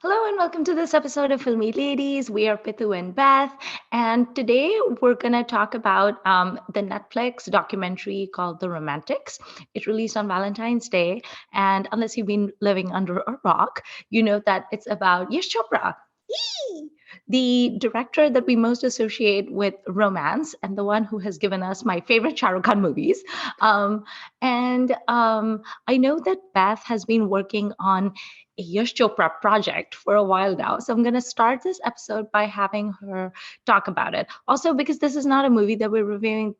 Hello and welcome to this episode of Filmi Ladies. We are Pithu and Beth, and today we're going to talk about the Netflix documentary called The Romantics. It released on Valentine's Day, and unless you've been living under a rock, you know that it's about Yash Chopra. Yee! The director that we most associate with romance and the one who has given us my favorite Shah Rukh Khan movies. And I know that Beth has been working on a Yash Chopra project for a while now. So I'm going to start this episode by having her talk about it. Also, because this is not a movie that we're reviewing,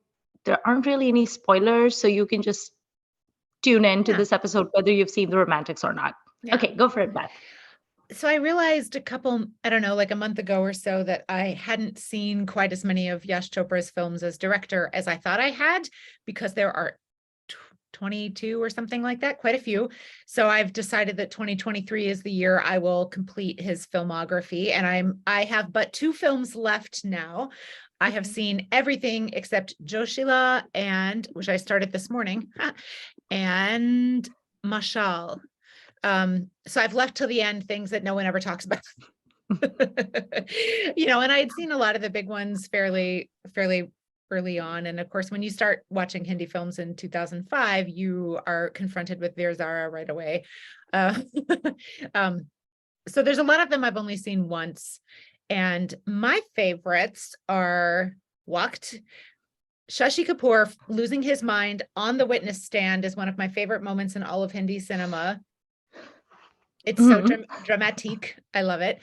there aren't really any spoilers. So you can just tune in to this episode, whether you've seen The Romantics or not. Yeah. Okay, go for it, Beth. So I realized like a month ago or so, that I hadn't seen quite as many of Yash Chopra's films as director as I thought I had, because there are 22 or something like that, quite a few. So I've decided that 2023 is the year I will complete his filmography, and I have but 2 films left now. I have seen everything except Joshila, which I started this morning, and Mashal. So I've left till the end things that no one ever talks about. And I had seen a lot of the big ones fairly early on. And of course, when you start watching Hindi films in 2005, you are confronted with Veer Zara right away. So there's a lot of them I've only seen once. And my favorites are Waqt. Shashi Kapoor losing his mind on the witness stand is one of my favorite moments in all of Hindi cinema. It's so dramatic. I love it.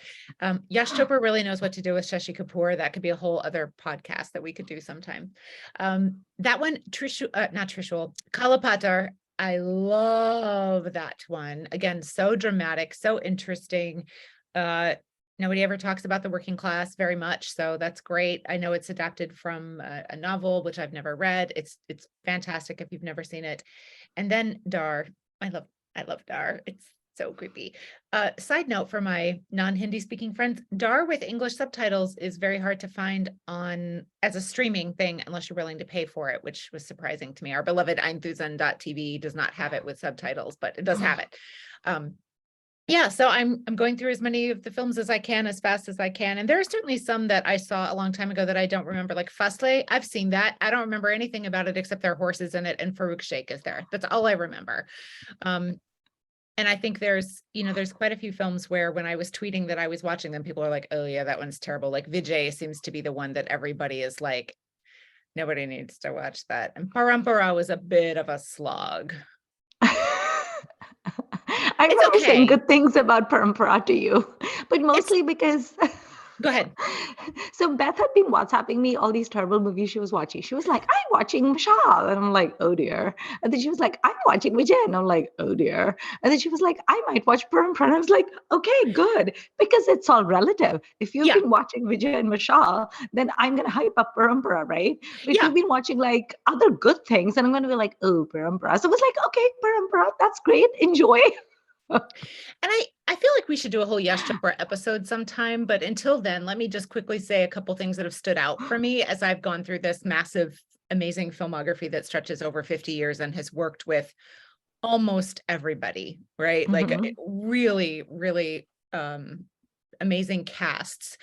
Yash Chopra really knows what to do with Shashi Kapoor. That could be a whole other podcast that we could do sometime. That one, not Trishul, Kalapatar. I love that one. Again, so dramatic, so interesting. Nobody ever talks about the working class very much, so that's great. I know it's adapted from a novel, which I've never read. It's fantastic if you've never seen it. And then Dar. I love Dar. It's so creepy. Side note for my non-Hindi speaking friends, Dar with English subtitles is very hard to find as a streaming thing unless you're willing to pay for it, which was surprising to me. Our beloved Einthusan.tv does not have it with subtitles, but it does have it. So I'm going through as many of the films as I can, as fast as I can. And there are certainly some that I saw a long time ago that I don't remember, like Fasle. I've seen that. I don't remember anything about it except there are horses in it and Farouk Sheikh is there. That's all I remember. And I think there's quite a few films where when I was tweeting that I was watching them, people are like, oh yeah, that one's terrible. Like Vijay seems to be the one that everybody is like, nobody needs to watch that. And Parampara was a bit of a slog. I remember saying good things about Parampara to you, but mostly because... Go ahead. So Beth had been WhatsApping me all these terrible movies she was watching. She was like, I'm watching Vishal. And I'm like, oh dear. And then she was like, I'm watching Vijay. And I'm like, oh dear. And then she was like, I might watch Parampara. And I was like, okay, good. Because it's all relative. If you've been watching Vijay and Vishal, then I'm going to hype up Parampara, right? But if you've been watching like other good things, and I'm going to be like, oh, Parampara. So it was like, okay, Parampara, that's great. Enjoy. And I feel like we should do a whole Yash Chopra episode sometime, but until then, let me just quickly say a couple things that have stood out for me as I've gone through this massive, amazing filmography that stretches over 50 years and has worked with almost everybody, right? Mm-hmm. Like really, really amazing casts.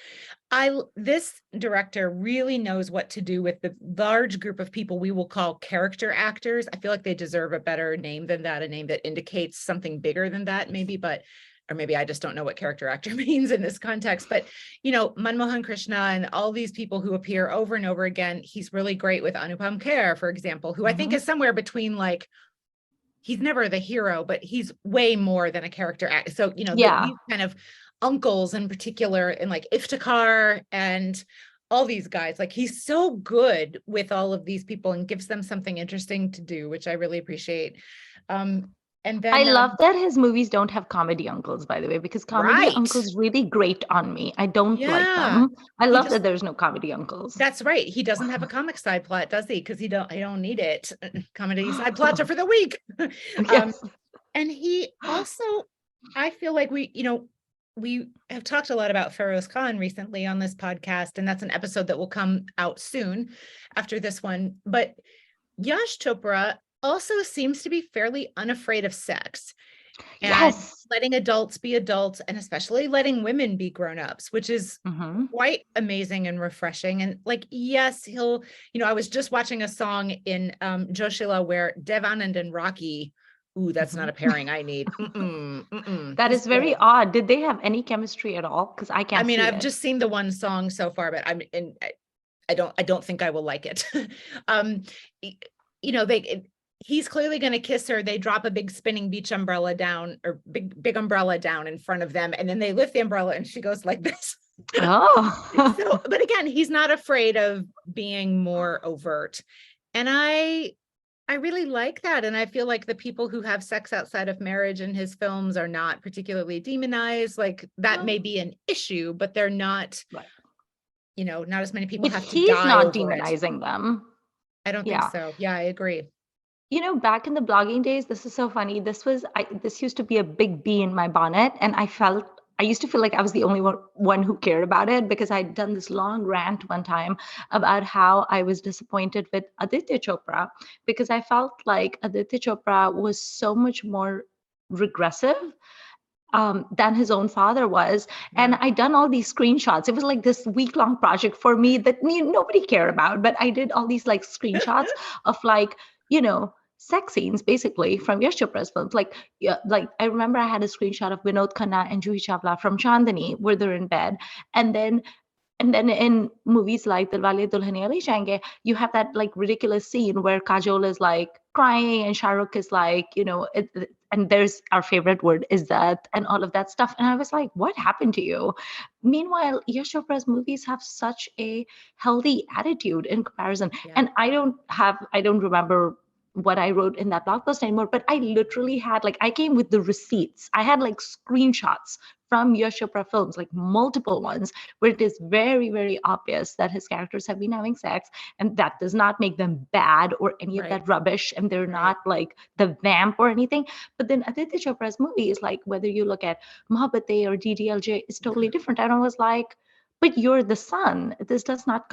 This director really knows what to do with the large group of people we will call character actors. I feel like they deserve a better name than that, a name that indicates something bigger than that, maybe, or maybe I just don't know what character actor means in this context. But, Manmohan Krishna and all these people who appear over and over again, he's really great with Anupam Kher, for example, who I think is somewhere between he's never the hero, but he's way more than a character actor. So, these kind of uncles in particular, and like Iftikhar and all these guys, like he's so good with all of these people and gives them something interesting to do, which I really appreciate. And then I love that his movies don't have comedy uncles, by the way, because comedy uncles really grate on me. I don't like them. I love that there's no comedy uncles. That's right. He doesn't have a comic side plot, does he? Because I don't need it. Comedy side plots are for the weak. Yes. And he also, I feel like we have talked a lot about Feroz Khan recently on this podcast, and that's an episode that will come out soon after this one. But Yash Chopra also seems to be fairly unafraid of sex. and Yes. letting adults be adults, and especially letting women be grown-ups, which is Hmm. quite amazing and refreshing. And like, yes, he'll, I was just watching a song in Joshila where Dev Anand and Rocky, ooh, that's not a Hmm. pairing I need. That He's is very good. odd. Did they have any chemistry at all? Because I I can't mean, see I've it. just seen the one song so far, but I don't think I will like it. um, he's clearly going to kiss her. They drop a big spinning beach umbrella down, or big umbrella down in front of them, and then they lift the umbrella and she goes like this. So, Oh. but again, he's not afraid of being more overt. And I really like that. And I feel like the people who have sex outside of marriage in his films are not particularly demonized. Like, that may be an issue, but they're not, Right. not as many people But have to he's die not over it. demonizing them. I don't think Yeah. so. Yeah, I agree. Back in the blogging days, this is so funny. This used to be a big bee in my bonnet, and I used to feel like I was the only one who cared about it, because I'd done this long rant one time about how I was disappointed with Aditya Chopra, because I felt like Aditya Chopra was so much more regressive than his own father was. And Yeah, I'd done all these screenshots. It was like this week-long project for me that nobody cared about. But I did all these like screenshots of like, sex scenes basically from Yash Chopra's films. Like, yeah, like I remember I had a screenshot of Vinod Khanna and Juhi Chawla from Chandani where they're in bed. And then in movies like Dilwale Dulhaniya Le Jayenge, you have that like ridiculous scene where Kajol is like crying and Shah Rukh is like, and there's our favorite word is that, and all of that stuff. And I was like, what happened to you? Meanwhile, Yash Chopra's movies have such a healthy attitude in comparison. yeah, And I don't remember what I wrote in that blog post anymore, but I literally had like, I came with the receipts. I had like screenshots from Yash Chopra films, like multiple ones, where it is very, very obvious that his characters have been having sex, and that does not make them bad or any of right, that rubbish, and they're right, not like the vamp or anything. But then Aditya Chopra's movies, like whether you look at Mohabbatein or DDLJ, is totally different. And I was like, but you're the son. This does not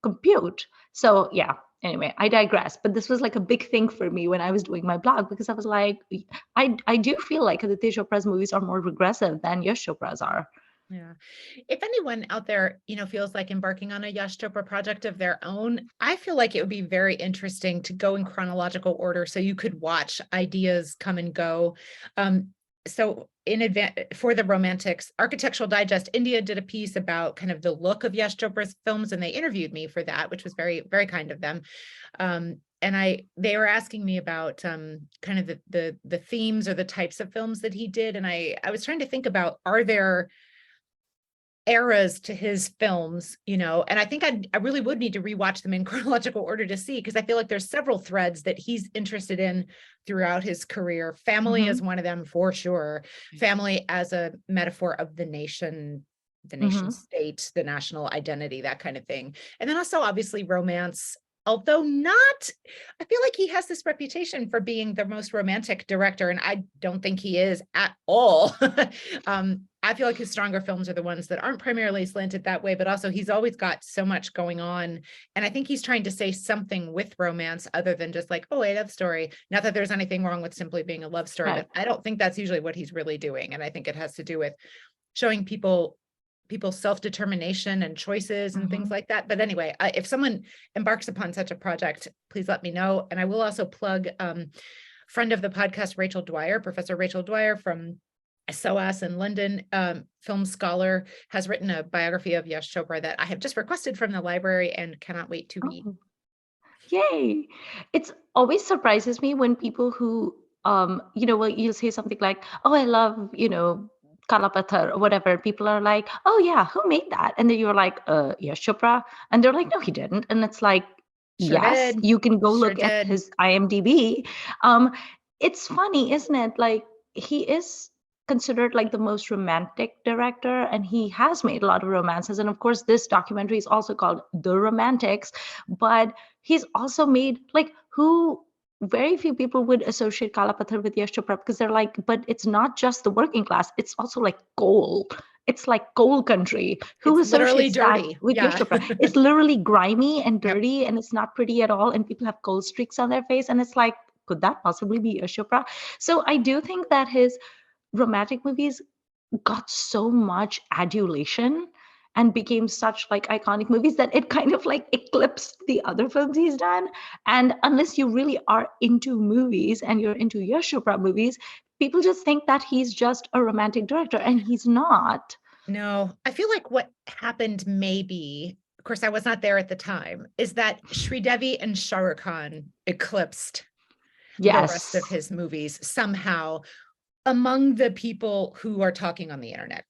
compute. So yeah. Anyway, I digress. But this was like a big thing for me when I was doing my blog, because I was like, I do feel like Aditya Chopra's movies are more regressive than Yash Chopra's are. yeah. If anyone out there, feels like embarking on a Yash Chopra project of their own, I feel like it would be very interesting to go in chronological order so you could watch ideas come and go. So in advance for the Romantics Architectural Digest, India did a piece about kind of the look of Yash Chopra's films, and they interviewed me for that, which was very, very kind of them. And they were asking me about kind of the themes or the types of films that he did, and I was trying to think about, are there eras to his films, and I think I really would need to rewatch them in chronological order to see, because I feel like there's several threads that he's interested in throughout his career. Family is Mm-hmm. one of them for sure. Family as a metaphor of the nation Mm-hmm. state, the national identity, that kind of thing. And then also obviously romance, although not, I feel like he has this reputation for being the most romantic director, and I don't think he is at all. I feel like his stronger films are the ones that aren't primarily slanted that way, but also he's always got so much going on. And I think he's trying to say something with romance other than just like, oh, a love story. Not that there's anything wrong with simply being a love story, Right. but I don't think that's usually what he's really doing. And I think it has to do with showing people's self-determination and choices and things Mm-hmm. like that. But anyway, if someone embarks upon such a project, please let me know. And I will also plug friend of the podcast, Professor Rachel Dwyer from SOAS in London, film scholar, has written a biography of Yash Chopra that I have just requested from the library and cannot wait to read. Oh, yay. It's always surprises me when people who, well, you'll say something like, oh, I love, Kala Pathar or whatever. People are like, oh, yeah, who made that? And then you're like, Yash Chopra. And they're like, no, he didn't. And it's like, Sure yes, did. you can go Sure look at did. his IMDb. Um, it's funny, isn't it? Like, he is considered like the most romantic director, and he has made a lot of romances. And of course, this documentary is also called The Romantics, but he's also made like who very few people would associate Kalapathar with Yash Chopra, because they're like, but it's not just the working class, it's also like coal. It's like coal country. Who It's literally associates that dirty. with Yash Yeah. Chopra? It's literally grimy and Yep. dirty, and it's not pretty at all. And people have coal streaks on their face. And it's like, could that possibly be Yash Chopra? So I do think that his romantic movies got so much adulation and became such like iconic movies that it kind of like eclipsed the other films he's done. And unless you really are into movies and you're into Yash Chopra movies, people just think that he's just a romantic director, and he's not. No, I feel like what happened maybe, of course, I was not there at the time, is that Sridevi and Shah Rukh Khan eclipsed the rest of Yes. his movies somehow among the people who are talking on the internet,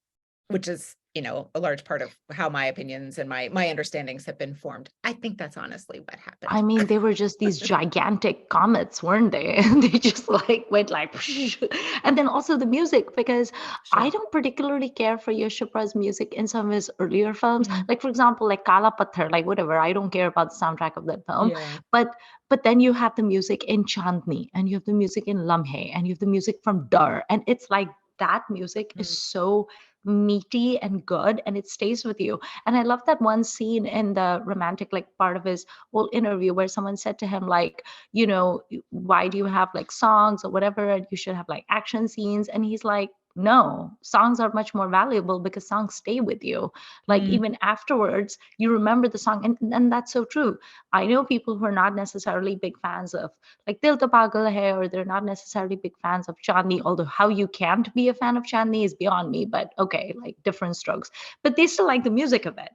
which is, a large part of how my opinions and my understandings have been formed. I think that's honestly what I happened. mean, they were just these gigantic comets, weren't they? And they just like went like, and then also the music, because I Sure. don't particularly care for Yash Chopra's music in some of his earlier films. Mm, Like for example, like Kala Patthar, like whatever. I don't care about the soundtrack of that film. yeah. But then you have the music in Chandni, and you have the music in Lamhe, and you have the music from Dar, and it's like that music is Mm, so meaty and good, and it stays with you. And I love that one scene in the romantic like part of his whole interview where someone said to him like, why do you have like songs or whatever, and you should have like action scenes? And he's like, no, songs are much more valuable because songs stay with you. Like mm, even afterwards you remember the song. And that's so true. I know people who are not necessarily big fans of like Dil To Pagal Hai, or they're not necessarily big fans of Chandni, although how you can't be a fan of Chandni is beyond me, but okay, like different strokes. But they still like the music of it,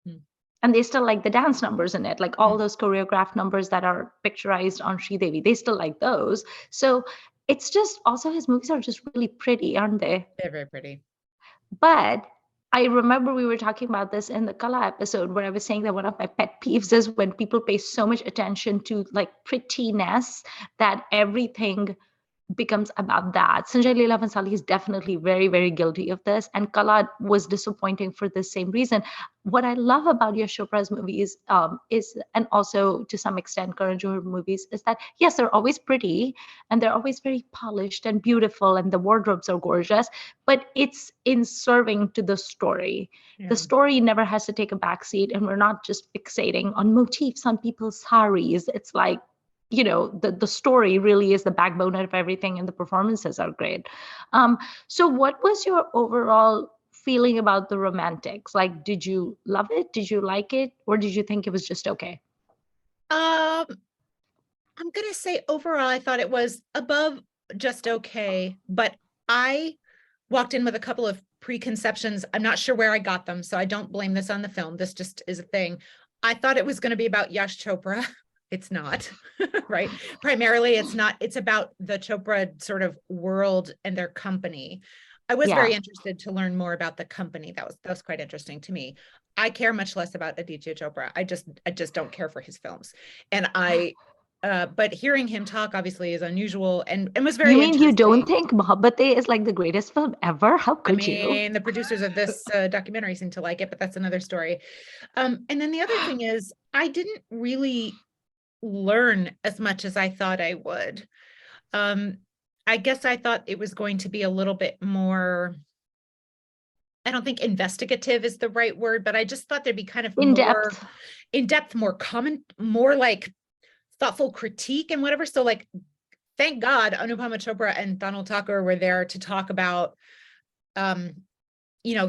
mm, and they still like the dance numbers in it, like all mm. those choreographed numbers that are picturized on Sridevi. They still like those. So it's just also his movies are just really pretty, aren't they? They're very pretty. But I remember we were talking about this in the Kala episode where I was saying that one of my pet peeves is when people pay so much attention to like prettiness that everything becomes about that. Sanjay Leela Bhansali is definitely very, very guilty of this, and Kala was disappointing for the same reason. What I love about Yash Chopra's movies and also to some extent Karan Johar movies, is that yes, they're always pretty and they're always very polished and beautiful, and the wardrobes are gorgeous, but it's in serving to the story. The Yeah. story never has to take a backseat, and we're not just fixating on motifs on people's saris. It's like, the story really is the backbone of everything, and the performances are great. So what was your overall feeling about the romantics? Like, did you love it, did you like it, or did you think it was just okay? Um, I'm gonna say overall, I thought it was above just okay, but I walked in with a couple of preconceptions. I'm not sure where I got them, so I don't blame this on the film. This just is a thing. I thought it was going to be about Yash Chopra. It's not, right? Primarily, it's not. It's about the Chopra sort of world and their company. I was Yeah. very interested to learn more about the company. That was quite interesting to me. I care much less about Aditya Chopra. I just don't care for his films. And but hearing him talk obviously is unusual and was You very mean you don't interesting. think Mohabbatein is like the greatest film ever? How I could you? mean, the producers of this documentary seem to like it, but that's another story. And then the other thing is, I didn't really learn as much as I thought I would. Um, I guess I thought it was going to be a little bit more, I don't think investigative is the right word, but I just thought there'd be kind of In more depth. in depth, more common, more like thoughtful critique and whatever. So, like, thank God Anupama Chopra and Donald Tucker were there to talk about um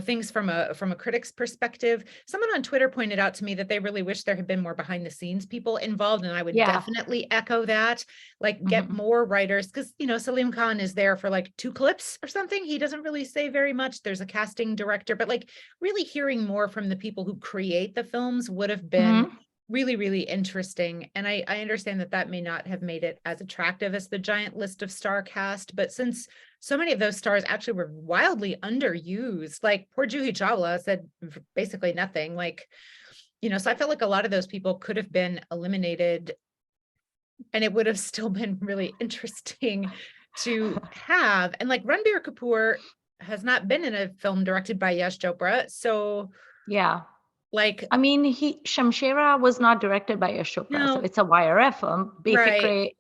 things from a critic's perspective. Someone on Twitter pointed out to me that they really wish there had been more behind the scenes people involved, and I would Yeah. definitely echo that. Like, get Mhm. more writers, because Salim Khan is there for like 2 clips or something. He doesn't really say very much. There's a casting director, but like really hearing more from the people who create the films would have been Mhm. really, really interesting. And I understand that that may not have made it as attractive as the giant list of star cast, but since so many of those stars actually were wildly underused, like poor Juhi Chawla said basically nothing, like, so I felt like a lot of those people could have been eliminated and it would have still been really interesting to have. And like Ranbir Kapoor has not been in a film directed by Yash Chopra, so Yeah. like, I mean, Shamshera was not directed by Yash Chopra, so no, it's a YRF film. right. Befikre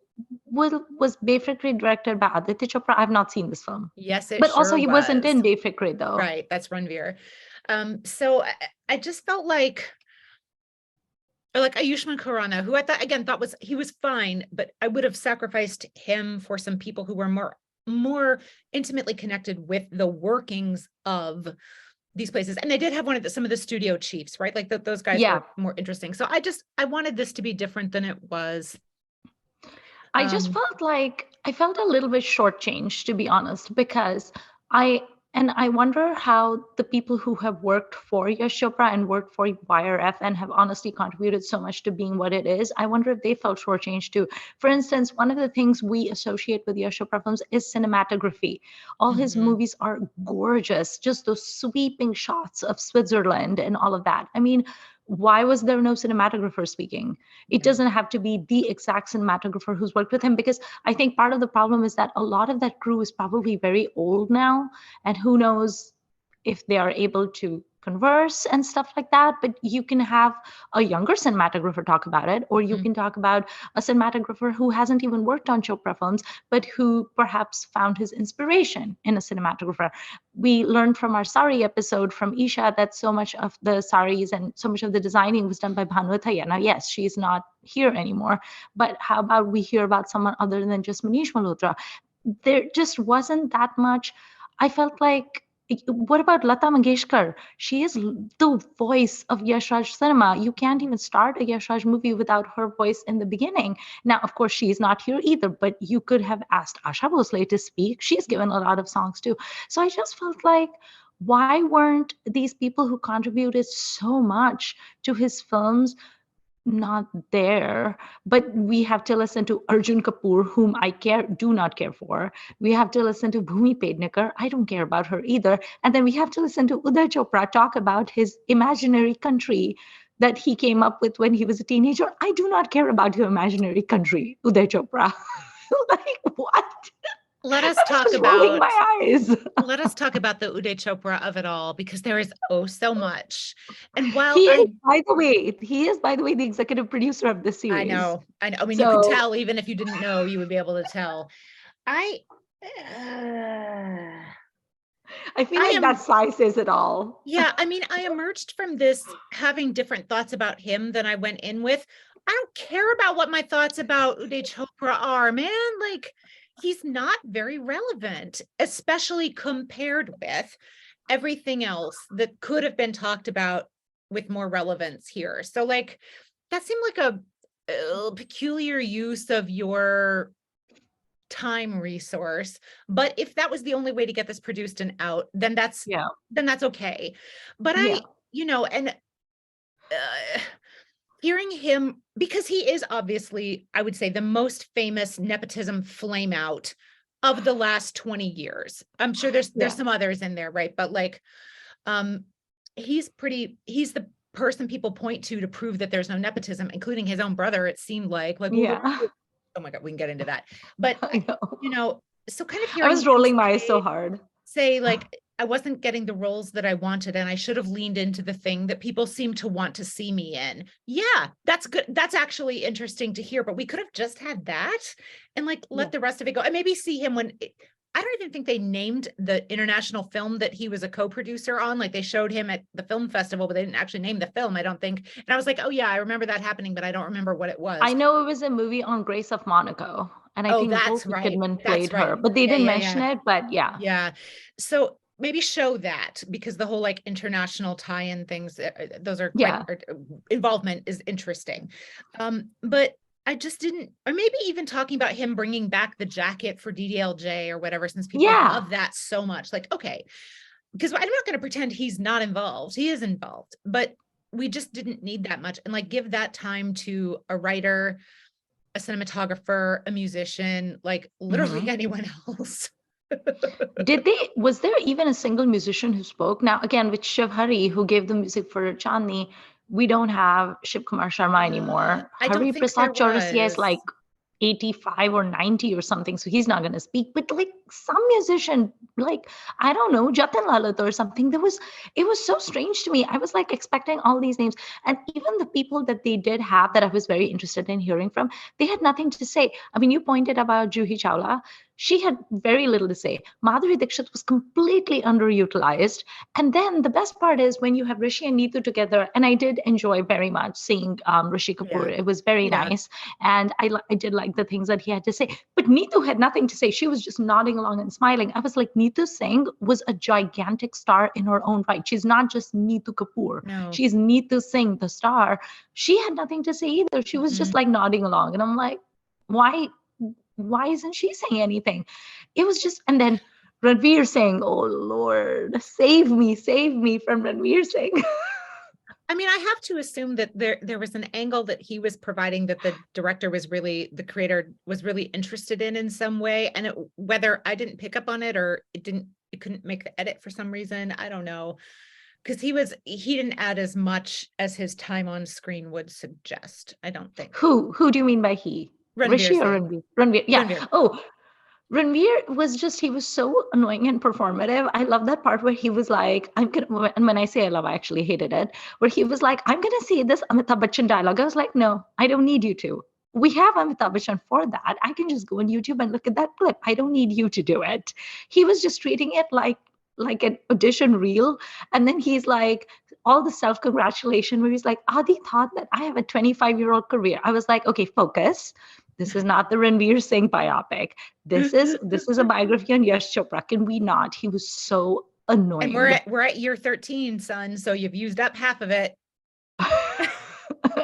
was Befikre directed by Aditya Chopra? I've not seen this film, Yes, it but also sure he wasn't was. in Befikre though. Right, that's Ranveer. So I just felt like Or like Ayushmann Khurrana, who I thought he was fine, but I would have sacrificed him for some people who were more intimately connected with the workings of these places. And they did have some of the studio chiefs, right? Like those guys Yeah. were more interesting. So I wanted this to be different than it was. I just felt like I felt a little bit shortchanged, to be honest, because I wonder how the people who have worked for Yash Chopra and worked for YRF and have honestly contributed so much to being what it is, I wonder if they felt shortchanged too. For instance, one of the things we associate with Yash Chopra films is cinematography. All his movies are gorgeous, just those sweeping shots of Switzerland and all of that. I mean, why was there no cinematographer speaking? It doesn't have to be the exact cinematographer who's worked with him, because I think part of the problem is that a lot of that crew is probably very old now, and who knows if they are able to converse and stuff like that. But you can have a younger cinematographer talk about it, or you can talk about a cinematographer who hasn't even worked on Chopra films, but who perhaps found his inspiration in a cinematographer. We learned from our sari episode from Isha that so much of the saris and so much of the designing was done by Bhanu Athaiya. Now, yes, she's not here anymore, but how about we hear about someone other than just Manish Malhotra? There just wasn't that much. I felt like, what about Lata Mangeshkar? She is the voice of Yash Raj cinema. You can't even start a Yash Raj movie without her voice in the beginning. Now, of course, she's not here either, but you could have asked Asha Bhosle to speak. She's given a lot of songs too. So I just felt like, why weren't these people who contributed so much to his films not there? But we have to listen to Arjun Kapoor, whom I do not care for. We have to listen to Bhumi Pednekar. I don't care about her either. And then we have to listen to Uday Chopra talk about his imaginary country that he came up with when he was a teenager. I do not care about your imaginary country, Uday Chopra. Like, what? Let us I was talk just rolling about my eyes. let us talk about the Uday Chopra of it all, because there is so much. And while He is, by the way, the executive producer of this I series. know, I mean, you could So tell, even if you didn't know, you would be able to tell. I uh, I feel I like that am sigh says it all. Yeah, I mean, I emerged from this having different thoughts about him than I went in with. I don't care about what my thoughts about Uday Chopra are, man. Like, he's not very relevant, especially compared with everything else that could have been talked about with more relevance here. So, like, that seemed like a peculiar use of your time resource. But if that was the only way to get this produced and out, then that's Yeah. okay. But Yeah. and hearing him, because he is obviously, I would say, the most famous nepotism flame out of the last 20 years. I'm sure there's Yeah. some others in there, right? But like, um, he's the person people point to prove that there's no nepotism, including his own brother. It seemed like, Yeah. oh my God, we can get into that. But I know. so kind of I hearing was him rolling my eyes so hard. say like, I wasn't getting the roles that I wanted, and I should have leaned into the thing that people seem to want to see me in. Yeah, that's good. That's actually interesting to hear, but we could have just had that and like let the rest of it go, and maybe see him I don't even think they named the international film that he was a co-producer on. Like, they showed him at the film festival, but they didn't actually name the film, I don't think. And I was like, oh yeah, I remember that happening, but I don't remember what it was. I know it was a movie on Grace of Monaco, and I Oh, think that's Nicole right. Kidman That's played her, right. but they Yeah, didn't yeah, mention yeah. it. But yeah. Yeah. So maybe show that, because the whole like international tie-in things, those are Yeah. involvement is interesting. But I just didn't, or maybe even talking about him bringing back the jacket for DDLJ or whatever, since people Yeah. love that so much. Like, okay, because I'm not going to pretend he's not involved. He is involved, but we just didn't need that much. And like, give that time to a writer, a cinematographer, a musician, like literally Mhm. anyone else. Was there even a single musician who spoke? Now, again, with Shiv Hari, who gave the music for Chandni, we don't have Shiv Kumar Sharma anymore. I don't Hari think there Prasad Chaurasia is was. like 85 or 90 or something, so he's not going to speak. But like some musician, like, I don't know, Jatin Lalit or something, it was so strange to me. I was like expecting all these names. And even the people that they did have that I was very interested in hearing from, they had nothing to say. I mean, you pointed about Juhi Chawla. she had very little to say. Madhuri Dixit was completely underutilized. And then the best part is when you have Rishi and Neetu together, and I did enjoy very much seeing Rishi Kapoor. Yeah. It was very nice. And I did like the things that he had to say. But Neetu had nothing to say. She was just nodding along and smiling. I was like, Neetu Singh was a gigantic star in her own right. She's not just Neetu Kapoor. No. She's Neetu Singh, the star. She had nothing to say either. She was just like nodding along. And I'm like, why isn't she saying anything? It was just, and then Ranveer saying, "Oh Lord, save me from Ranveer Singh." I mean, I have to assume that there was an angle that he was providing that the director was really, the creator was really interested in some way. And whether I didn't pick up on it or it couldn't make the edit for some reason, I don't know. Because he didn't add as much as his time on screen would suggest, I don't think. Who do you mean by he? Ranveer Rishi or Singh. Ranveer? Yeah. Ranveer. Oh, Ranveer was just, he was so annoying and performative. I love that part where he was like, and when I say I love, I actually hated it, where he was like, I'm going to say this Amitabh Bachchan dialogue. I was like, no, I don't need you to. We have Amitabh Bachchan for that. I can just go on YouTube and look at that clip. I don't need you to do it. He was just treating it like an audition reel. And then he's like, all the self-congratulation where he's like, Adi thought that I have a 25-year-old career. I was like, okay, focus. This is not the Ranveer Singh biopic. This is a biography on Yash Chopra. Can we not? He was so annoying. And we're at year 13, son. So you've used up half of it.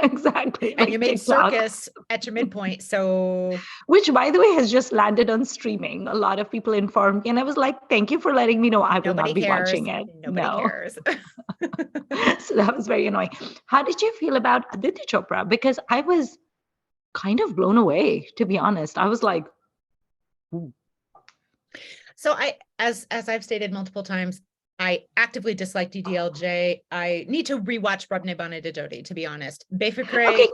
Exactly. And you made Circus at your midpoint. So, which by the way has just landed on streaming. A lot of people informed me, and I was like, thank you for letting me know. I will not be watching it. Nobody cares. So that was very annoying. How did you feel about Aditya Chopra? Because I was kind of blown away, to be honest. I was like, ooh. So as I've stated multiple times, I actively dislike DDLJ. I need to rewatch Rab Ne Bane Dojodi, to be honest. Befikre. Okay,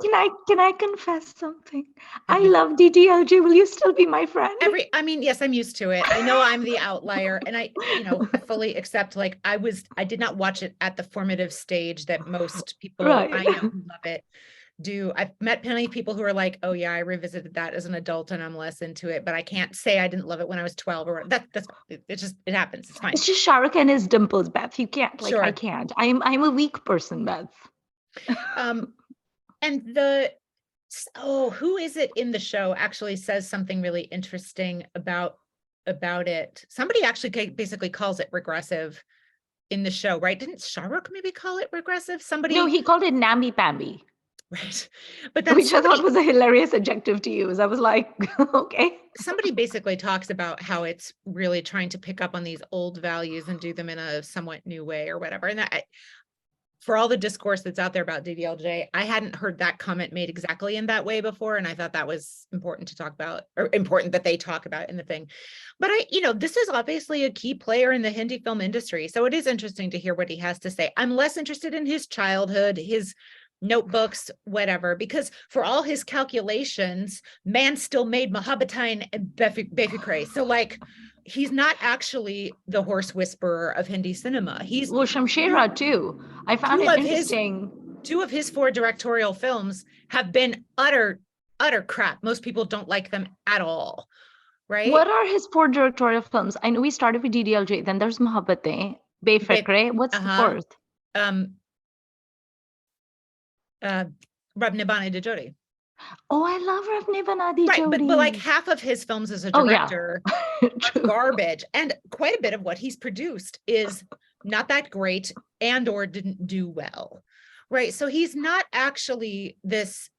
can I confess something? I love DDLJ. Will you still be my friend? I mean, yes, I'm used to it. I know I'm the outlier, and I fully accept, like, I did not watch it at the formative stage that most people I know who love it do. I've met plenty of people who are like, oh yeah, I revisited that as an adult and I'm less into it, but I can't say I didn't love it when I was 12 or it happens. It's fine. It's just Shah Rukh and his dimples, Beth. You can't, sure. I can't. I'm a weak person, Beth. And who is it in the show actually says something really interesting about it. Somebody actually basically calls it regressive in the show, right? Didn't Shah Rukh maybe call it regressive? No, he called it namby-pamby. Right. But then which I thought was a hilarious adjective to use. I was like, okay. Somebody basically talks about how it's really trying to pick up on these old values and do them in a somewhat new way or whatever. And for all the discourse that's out there about DDLJ, I hadn't heard that comment made exactly in that way before. And I thought that was important to talk about, or important that they talk about in the thing. But this is obviously a key player in the Hindi film industry. So it is interesting to hear what he has to say. I'm less interested in his childhood, his notebooks, whatever, because for all his calculations, man still made Mohabbatein and Befikre. So like, he's not actually the horse whisperer of Hindi cinema. He's Shamshera too. I found it interesting. 2 of his 4 directorial films have been utter crap. Most people don't like them at all. Right? What are his 4 directorial films? I know we started with DDLJ, then there's Mohabbatein, Befikre. What's the 4th? Rab Ne Bane Dojodi. Oh, I love Rab Ne Bane Dojodi. Right, but like half of his films as a director are garbage, and quite a bit of what he's produced is not that great and or didn't do well. Right, so he's not actually this.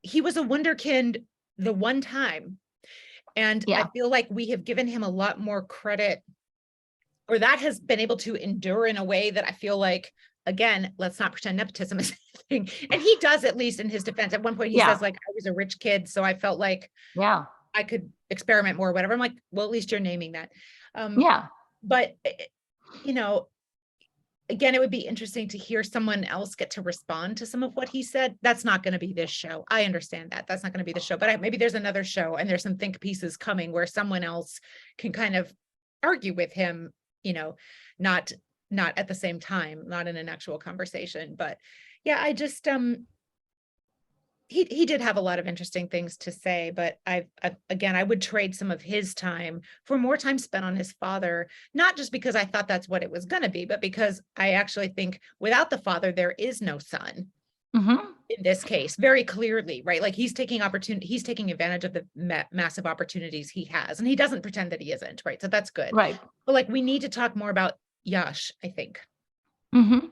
He was a wunderkind the one time, and I feel like we have given him a lot more credit, or that has been able to endure in a way that I feel like, again, let's not pretend nepotism is anything. And he does, at least in his defense. At one point he says, like, I was a rich kid, so I felt like I could experiment more, whatever. I'm like, well, at least you're naming that. But, again, it would be interesting to hear someone else get to respond to some of what he said. That's not going to be this show. I understand that. That's not going to be the show. But maybe there's another show and there's some think pieces coming where someone else can kind of argue with him, not at the same time, not in an actual conversation. But yeah, I just he did have a lot of interesting things to say, but again, I would trade some of his time for more time spent on his father, not just because I thought that's what it was going to be, but because I actually think without the father, there is no son. Mm-hmm. In this case, very clearly, right? Like he's taking advantage of the massive opportunities he has, and he doesn't pretend that he isn't, right? So that's good. Right. But like, we need to talk more about Yash, I think. Mm-hmm.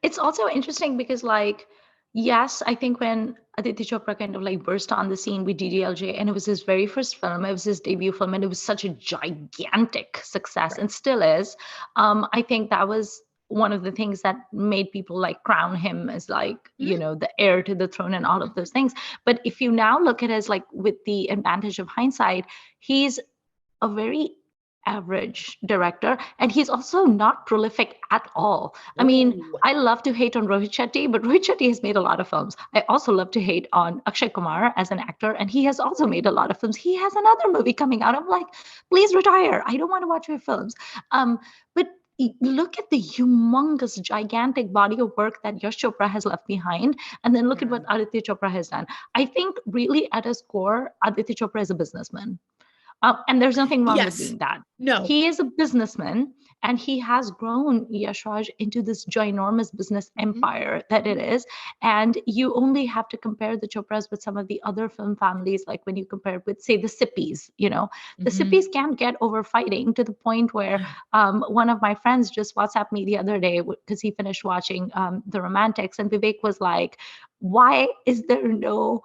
It's also interesting because, like, yes, I think when Aditya Chopra kind of like burst on the scene with DDLJ, and it was his very first film, it was his debut film, and it was such a gigantic success, Right. and still is. I think that was one of the things that made people like crown him as like, you Mhm. know, the heir to the throne and all of those things. But if you now look at it as like with the advantage of hindsight, he's a very average director, and he's also not prolific at all. I mean, Oh, I love to hate on Rohit Shetty, but Rohit Shetty has made a lot of films. I also love to hate on Akshay Kumar as an actor, and he has also made a lot of films. He has another movie coming out. I'm like, please retire, I don't want to watch your films. But look at the humongous gigantic body of work that Yash Chopra has left behind, and then look at yeah. what Aditya Chopra has done. I think really at his core, Aditya Chopra is a businessman. And there's nothing wrong with Yes. being that. No. He is a businessman, and he has grown Yash Raj into this ginormous business Mhm. empire that it is. And you only have to compare the Chopras with some of the other film families, like when you compare it with, say, the Sippis. You know, the Mhm. Sippis can't get over fighting to the point where one of my friends just WhatsApped me the other day because he finished watching The Romantics, and Vivek was like, "Why is there no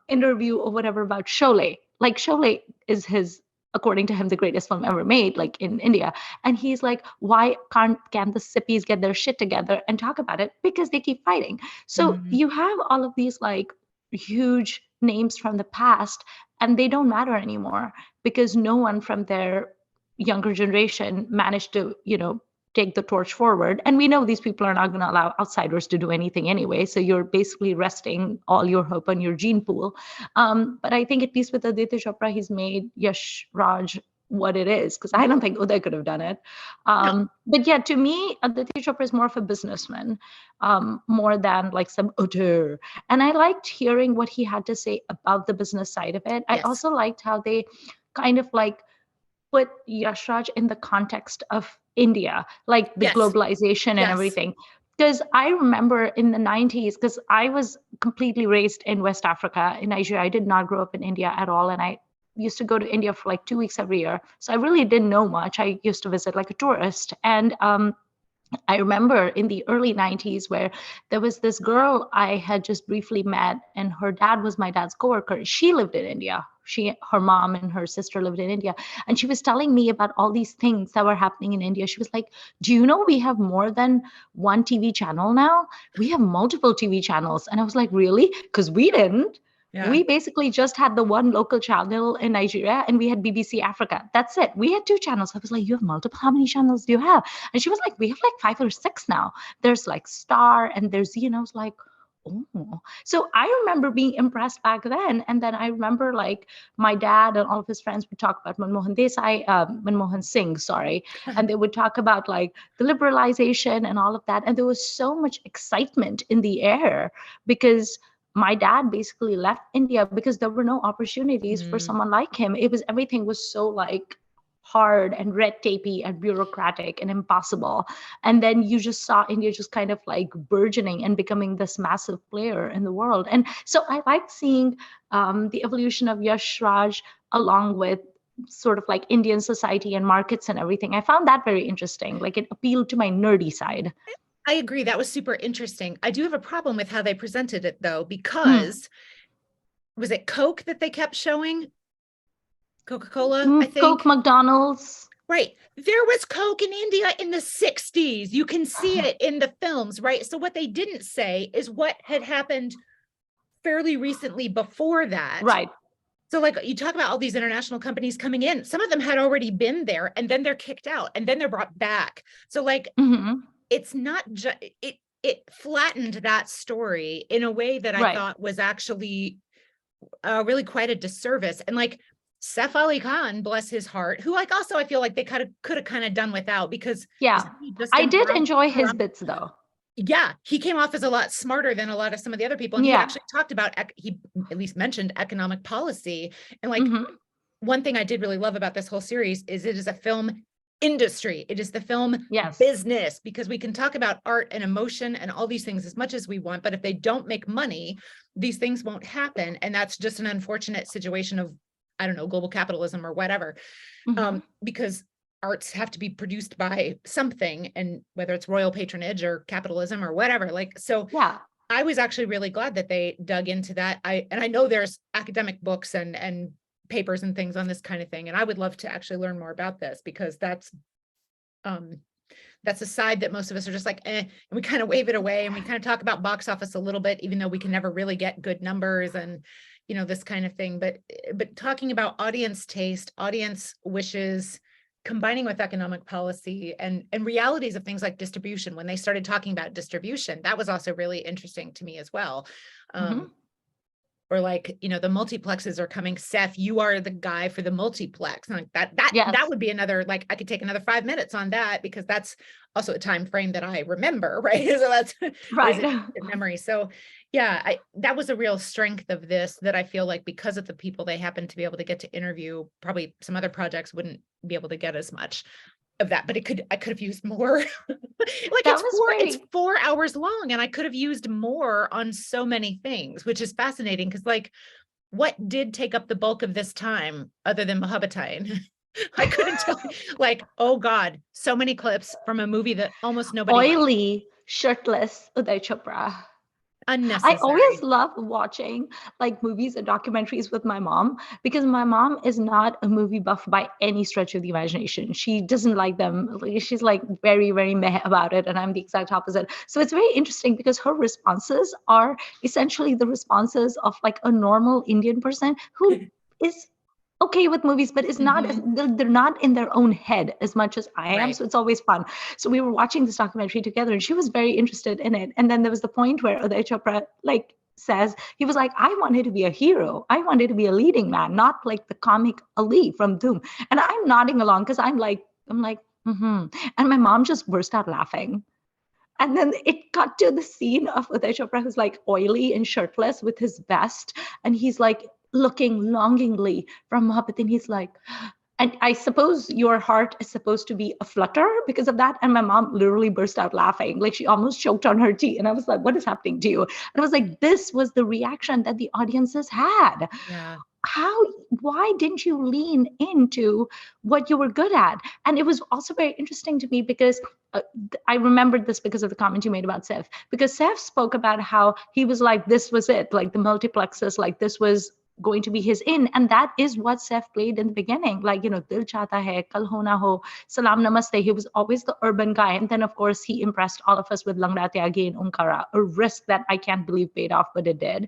interview or whatever about Sholay?" Like Sholay is his, according to him, the greatest film ever made, like in India. And he's like, why can the Sippis get their shit together and talk about it? Because they keep fighting. So Mhm. you have all of these like huge names from the past, and they don't matter anymore because no one from their younger generation managed to, you know, take the torch forward. And we know these people are not going to allow outsiders to do anything anyway. So you're basically resting all your hope on your gene pool. But I think at least with Aditya Chopra, he's made Yash Raj what it is, because I don't think Uday could have done it. No. But yeah, to me, Aditya Chopra is more of a businessman, more than like some auteur. And I liked hearing what he had to say about the business side of it. I Yes. also liked how they kind of like put Yashraj in the context of India, like the Yes. globalization and Yes. everything. Because I remember in the 90s, because I was completely raised in West Africa, in Nigeria. I did not grow up in India at all. And I used to go to India for like 2 weeks every year. So I really didn't know much. I used to visit like a tourist. And I remember in the early 90s where there was this girl I had just briefly met, and her dad was my dad's coworker. She lived in India. Her mom and her sister lived in India. And she was telling me about all these things that were happening in India. She was like, do you know we have more than one TV channel now? We have multiple TV channels. And I was like, really? Because we didn't. Yeah. We basically just had the one local channel in Nigeria, and we had BBC Africa. That's it. We had two channels. I was like, you have multiple? How many channels do you have? And she was like, we have like 5 or 6 now. There's like Star and there's Z. And I was like, oh. So I remember being impressed back then. And then I remember like my dad and all of his friends would talk about Manmohan Singh, sorry. And they would talk about like the liberalization and all of that. And there was so much excitement in the air because my dad basically left India because there were no opportunities for Mm. someone like him. Everything was so like hard and red tapey and bureaucratic and impossible. And then you just saw India just kind of like burgeoning and becoming this massive player in the world. And so I liked seeing the evolution of Yash Raj along with sort of like Indian society and markets and everything. I found that very interesting. Like it appealed to my nerdy side. I agree. That was super interesting. I do have a problem with how they presented it though, Mm. because was it Coke that they kept showing? Coca-Cola, I Coke, think. McDonald's. Right. There was Coke in India in the 60s. You can see it in the films, right? So what they didn't say is what had happened fairly recently before that. Right. So like you talk about all these international companies coming in, some of them had already been there and then they're kicked out and then they're brought back. So like Mm-hmm. it's not just it flattened that story in a way that I Right. thought was actually really quite a disservice. And like Saif Ali Khan, bless his heart, who like also I feel like they could have done without because Yeah. isn't he just I in did enjoy his bits though. yeah, he came off as a lot smarter than a lot of some of the other people. And he Yeah. actually talked about, he at least mentioned economic policy. And like, Hmm. one thing I did really love about this whole series is it is a film industry. It is the film Yes. business, because we can talk about art and emotion and all these things as much as we want, but if they don't make money, these things won't happen. And that's just an unfortunate situation of, I don't know, global capitalism or whatever. Hmm. Because arts have to be produced by something, and whether it's royal patronage or capitalism or whatever, like, so Yeah. I was actually really glad that they dug into that. And I know there's academic books and papers and things on this kind of thing, and I would love to actually learn more about this, because um that's a side that most of us are just like, and we kind of wave it away, and we kind of talk about box office a little bit, even though we can never really get good numbers and, this kind of thing. But talking about audience taste, audience wishes, combining with economic policy and realities of things like distribution, when they started talking about distribution, that was also really interesting to me as well. Hmm. Or like, the multiplexes are coming. Seth, you are the guy for the multiplex. And like that Yes. would be another, like, I could take another 5 minutes on that, because that's also a time frame that I remember, right? So that's there's Right. a memory. So yeah, that was a real strength of this, that I feel like because of the people they happen to be able to get to interview, probably some other projects wouldn't be able to get as much of that, but I could have used more. Like, That was it's very 4 hours long, and I could have used more on so many things, which is fascinating, because like, what did take up the bulk of this time other than Mohabbatein? I couldn't tell you. Like, oh God, so many clips from a movie that almost nobody liked. oily, shirtless Uday Chopra. I always Unnecessary. love watching like movies and documentaries with my mom because my mom is not a movie buff by any stretch of the imagination. She doesn't like them. Like, she's like very, very meh about it. And I'm the exact opposite. So it's very interesting because her responses are essentially the responses of like a normal Indian person who is okay with movies, but is not as Mhm. they're not in their own head as much as I am. Right. So it's always fun. So we were watching this documentary together, and she was very interested in it. And then there was the point where Uday Chopra like says he was like, I wanted to be a hero. I wanted to be a leading man, not like the comic Ali from Doom. And I'm nodding along because I'm like, mm-hmm. And my mom just burst out laughing. And then it cut to the scene of Uday Chopra, who's like oily and shirtless with his vest. And he's like looking longingly from Mohabbatein. He's like, and I suppose your heart is supposed to be a flutter because of that. And my mom literally burst out laughing. Like she almost choked on her tea. And I was like, what is happening to you? And I was like, this was the reaction that the audiences had. Yeah. How, why didn't you lean into what you were good at? And it was also very interesting to me because I remembered this because of the comment you made about Seth, because Seth spoke about how he was like, this was it, like the multiplexes, like this was going to be his in. And that is what Seth played in the beginning. Like, Dil Chahta Hai, Kal Ho Na Ho, Salam Namaste. He was always the urban guy. And then, of course, he impressed all of us with Langra Tyagi and Unkara, a risk that I can't believe paid off, but it did.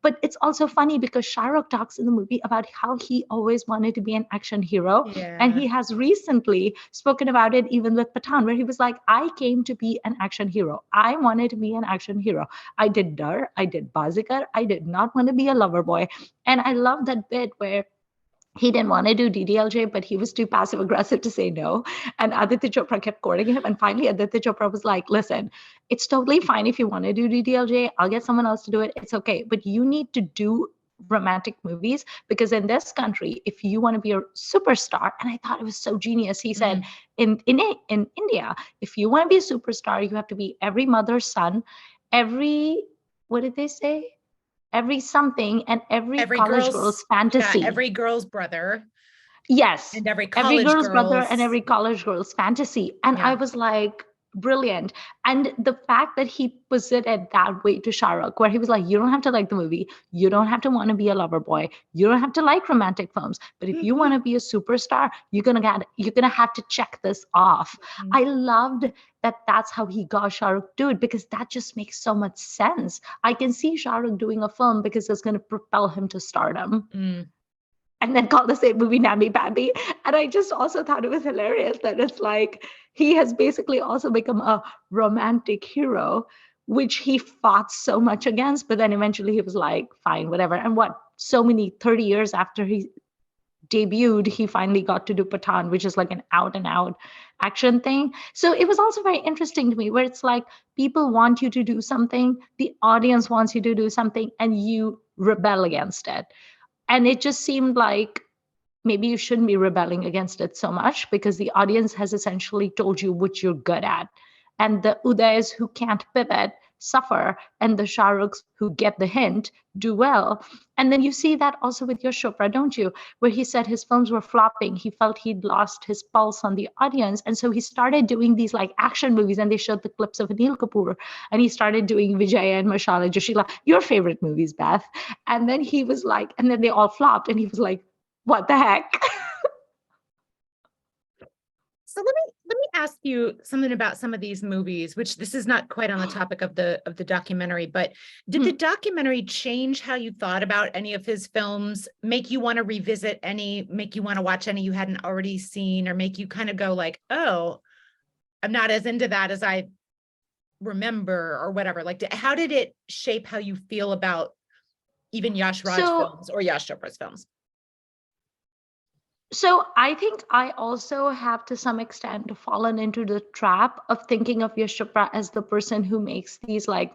But it's also funny because Shah Rukh talks in the movie about how he always wanted to be an action hero. And Yeah. he has recently spoken about it even with Pathan, where he was like, I came to be an action hero. I wanted to be an action hero. I did Dar, I did Bazikar. I did not want to be a lover boy. And I love that bit where he didn't want to do DDLJ, but he was too passive aggressive to say no. And Aditya Chopra kept courting him. And finally, Aditya Chopra was like, listen, it's totally fine if you want to do DDLJ. I'll get someone else to do it. It's okay. But you need to do romantic movies because in this country, if you want to be a superstar, and I thought it was so genius, he said, Mm. in India, if you want to be a superstar, you have to be every mother's son, every, what did they say? Every something and every Every college girl's girl's, yeah, fantasy. every girl's brother Yes, and every every college girl's brother and girl's. every college girl's fantasy. And I Yeah. was like, brilliant. And the fact that he posited that way to Shah Rukh, where he was like, you don't have to like the movie. You don't have to want to be a lover boy. You don't have to like romantic films. But if you want to be a superstar, you're gonna have to check this off. I loved that that's how he got Shah Rukh to it because that just makes so much sense. I can see Shah Rukh doing a film because it's going to propel him to stardom Mm. and then call the same movie Namby Pamby. And I just also thought it was hilarious that it's like he has basically also become a romantic hero, which he fought so much against. But then eventually he was like, fine, whatever. And what, so many 30 years after he debuted, he finally got to do Pathan, which is like an out and out action thing. So it was also very interesting to me, where it's like people want you to do something, the audience wants you to do something, and you rebel against it. And it just seemed like maybe you shouldn't be rebelling against it so much, because the audience has essentially told you what you're good at. And the Udays who can't pivot suffer, and the Shahrukhs who get the hint do well. And then you see that also with Yash Chopra, don't you? Where he said his films were flopping. He felt he'd lost his pulse on the audience. And so he started doing these like action movies, and they showed the clips of Anil Kapoor. And he started doing Vijaya and Mashallah Joshila, your favorite movies, Beth. And then he was like, and then they all flopped. And he was like, what the heck? So let me ask you something about some of these movies, which this is not quite on the topic of the documentary, but did the documentary change how you thought about any of his films, make you want to revisit any, make you want to watch any you hadn't already seen, or make you kind of go like, oh, I'm not as into that as I remember, or whatever? Like, how did it shape how you feel about even Yash Raj films or Yash Chopra's films? So I think I also have, to some extent, fallen into the trap of thinking of Yash Chopra as the person who makes these like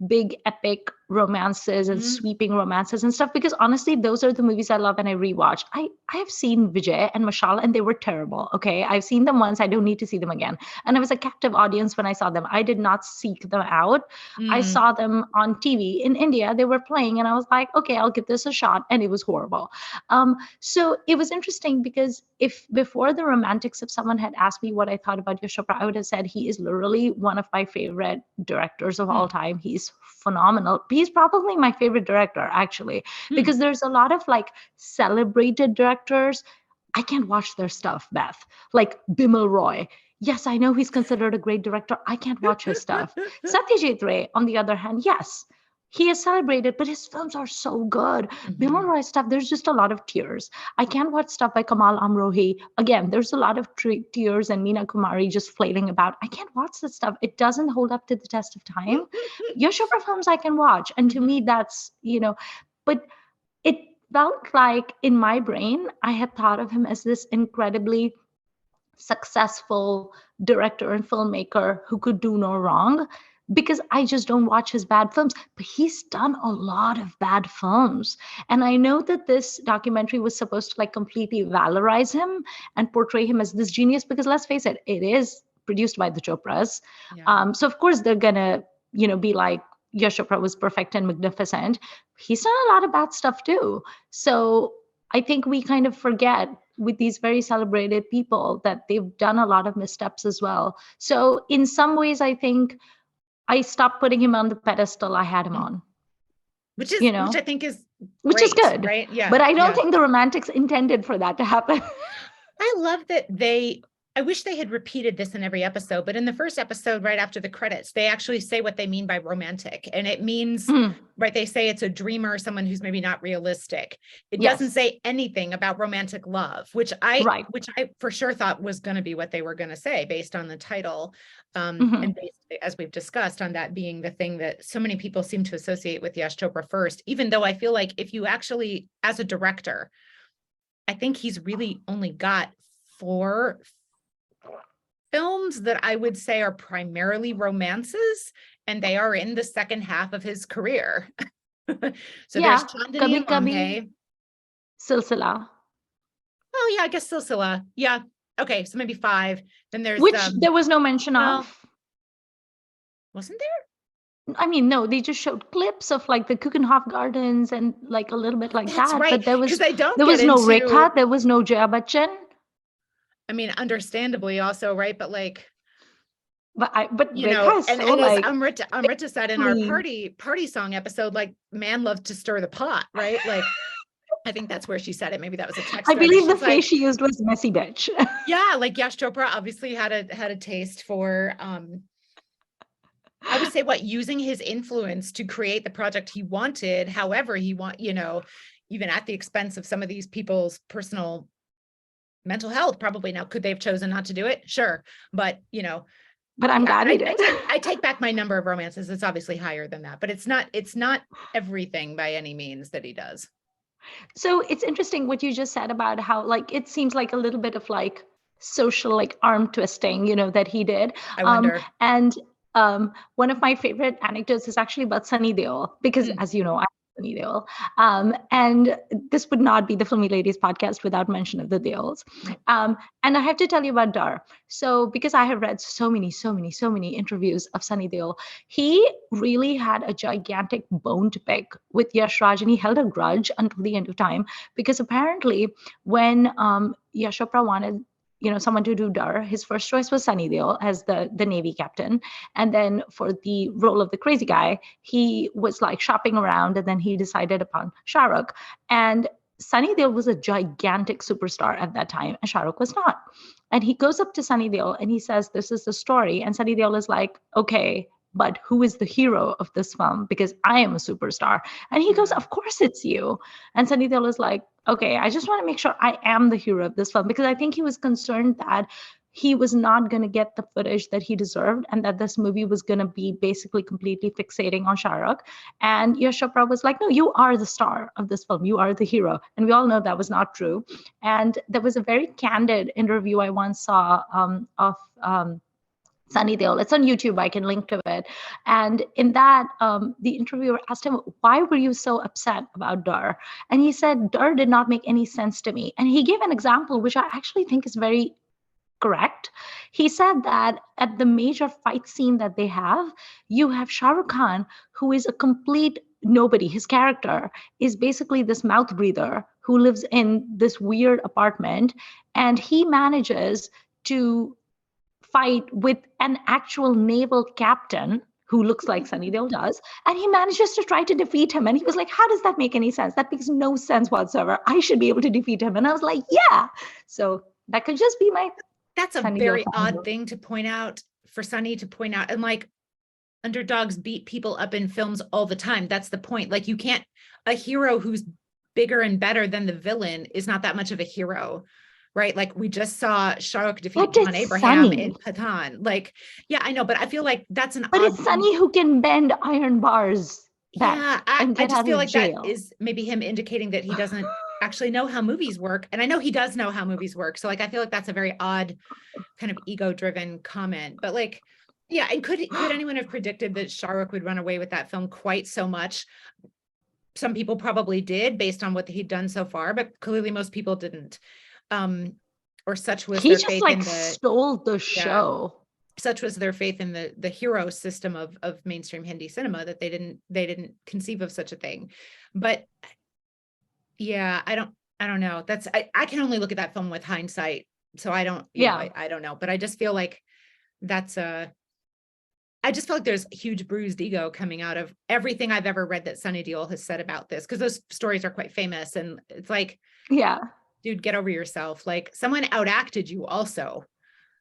big epic romances and sweeping romances and stuff, because honestly, those are the movies I love and I rewatch. I have seen Vijay and Mashallah, and they were terrible. Okay, I've seen them once. I don't need to see them again. And I was a captive audience when I saw them. I did not seek them out. I saw them on TV in India. They were playing, and I was like, okay, I'll give this a shot. And it was horrible. So it was interesting, because if before the Romantics, if someone had asked me what I thought about Yash Chopra, I would have said he is literally one of my favorite directors of all time. He's phenomenal. He's probably my favorite director, actually, because there's a lot of like celebrated directors. I can't watch their stuff, Beth. Like Bimal Roy. Yes, I know he's considered a great director. I can't watch his stuff. Satyajit Ray, on the other hand, yes, he is celebrated, but his films are so good. Bimal Roy stuff, there's just a lot of tears. I can't watch stuff by Kamal Amrohi. Again, there's a lot of tears, and Meena Kumari just flailing about. I can't watch that stuff. It doesn't hold up to the test of time. Yash Chopra films I can watch. And to me, that's, but it felt like in my brain, I had thought of him as this incredibly successful director and filmmaker who could do no wrong, because I just don't watch his bad films. But he's done a lot of bad films. And I know that this documentary was supposed to like completely valorize him and portray him as this genius, because let's face it, it is produced by the Chopras. So of course they're gonna, be like, Yash Chopra was perfect and magnificent. He's done a lot of bad stuff too. So I think we kind of forget with these very celebrated people that they've done a lot of missteps as well. So in some ways, I think I stopped putting him on the pedestal I had him on. Which I think is which is good, right? Yeah. But I don't think the Romantics intended for that to happen. I love that I wish they had repeated this in every episode, but in the first episode, right after the credits, they actually say what they mean by romantic. And it means, right, they say it's a dreamer, someone who's maybe not realistic. It doesn't say anything about romantic love, which I for sure thought was going to be what they were going to say based on the title. And based, as we've discussed, on that being the thing that so many people seem to associate with Yash Chopra first, even though I feel like if you actually, as a director, I think he's really only got 4 films that I would say are primarily romances, and they are in the second half of his career. So there's Chandani and Ramhe. Silsila. Oh yeah, I guess Silsila. Yeah. Okay, so maybe 5. Then there's which there was no mention of. Wasn't there? I mean, no, they just showed clips of like the Kuchenhof Gardens and like a little bit like That's that. right. But there was no Rekha, there was no Jaya Bachchan. I mean, understandably also, right? But like, but Rekha is and like, as Amrita said in our party song episode, like, man loved to stir the pot, right? Like, I think that's where she said it. Maybe that was a text. I believe the phrase she used was messy bitch. Yeah, like Yash Chopra obviously had a taste for I would say using his influence to create the project he wanted, however he even at the expense of some of these people's personal mental health, probably. Now, could they have chosen not to do it? Sure. But, but I'm glad he did. I take back my number of romances. It's obviously higher than that, but it's not everything by any means that he does. So it's interesting what you just said about how like it seems like a little bit of like social like arm twisting, that he did. I wonder. And one of my favorite anecdotes is actually about Sunny Deol, because Mm, as you know, I'm Sunny Deol. And this would not be the Filmi Ladies podcast without mention of the Deols. right. And I have to tell you about Dar. So because I have read so many, so many, so many interviews of Sunny Deol, he really had a gigantic bone to pick with Yash Raj, and he held a grudge until the end of time, because apparently when Yash Chopra wanted someone to do Dar, his first choice was Sunny Deol as the Navy captain, and then for the role of the crazy guy, he was like shopping around, and then he decided upon Shah Rukh. And Sunny Deol was a gigantic superstar at that time, and Shah Rukh was not. And he goes up to Sunny Deol and he says, "This is the story." And Sunny Deol is like, "Okay, but who is the hero of this film? Because I am a superstar." And he goes, Yeah. "Of course it's you." And Sunny Deol is like, "Okay, I just want to make sure I am the hero of this film," because I think he was concerned that he was not going to get the footage that he deserved, and that this movie was going to be basically completely fixating on Shah Rukh. And Yash Chopra was like, "No, you are the star of this film. You are the hero." And we all know that was not true. And there was a very candid interview I once saw of Sunny Deol. It's on YouTube. I can link to it. And in that, the interviewer asked him, "Why were you so upset about Dar?" And he said, "Dar did not make any sense to me." And he gave an example, which I actually think is very correct. He said that at the major fight scene that they have, you have Shah Rukh Khan, who is a complete nobody. His character is basically this mouth breather who lives in this weird apartment, and he manages to fight with an actual naval captain who looks like Sunny Deol does, and he manages to try to defeat him. And he was like, "How does that make any sense? That makes no sense whatsoever. I should be able to defeat him." And I was like, "Yeah." So that could just be my That's a Sunny Deol very fan. odd thing to point out for Sunny to point out. And like underdogs beat people up in films all the time. That's the point. Like you can't, a hero who's bigger and better than the villain is not that much of a hero, right? Like we just saw Shah Rukh defeat But John it's Abraham in Sunny. Pathan. Like, yeah, I know, but I feel like that's an But odd it's thing. Sunny who can bend iron bars back Yeah, I, and I get just out feel of like that jail. is maybe him indicating that he doesn't actually know how movies work. And I know he does know how movies work. So like I feel like that's a very odd kind of ego-driven comment. But like, yeah, and could anyone have predicted that Shah Rukh would run away with that film quite so much? Some people probably did based on what he'd done so far, but clearly most people didn't. Um, or such was He their just faith like in the, stole the yeah, show. such was their faith in the hero system of mainstream Hindi cinema that they didn't conceive of such a thing. But yeah, I don't know. That's I can only look at that film with hindsight. So I don't, Yeah. I don't know. But I just feel like that's a I just feel like there's huge bruised ego coming out of everything I've ever read that Sunny Deol has said about this, because those stories are quite famous. And it's like, Yeah. dude, get over yourself. Like someone outacted you also.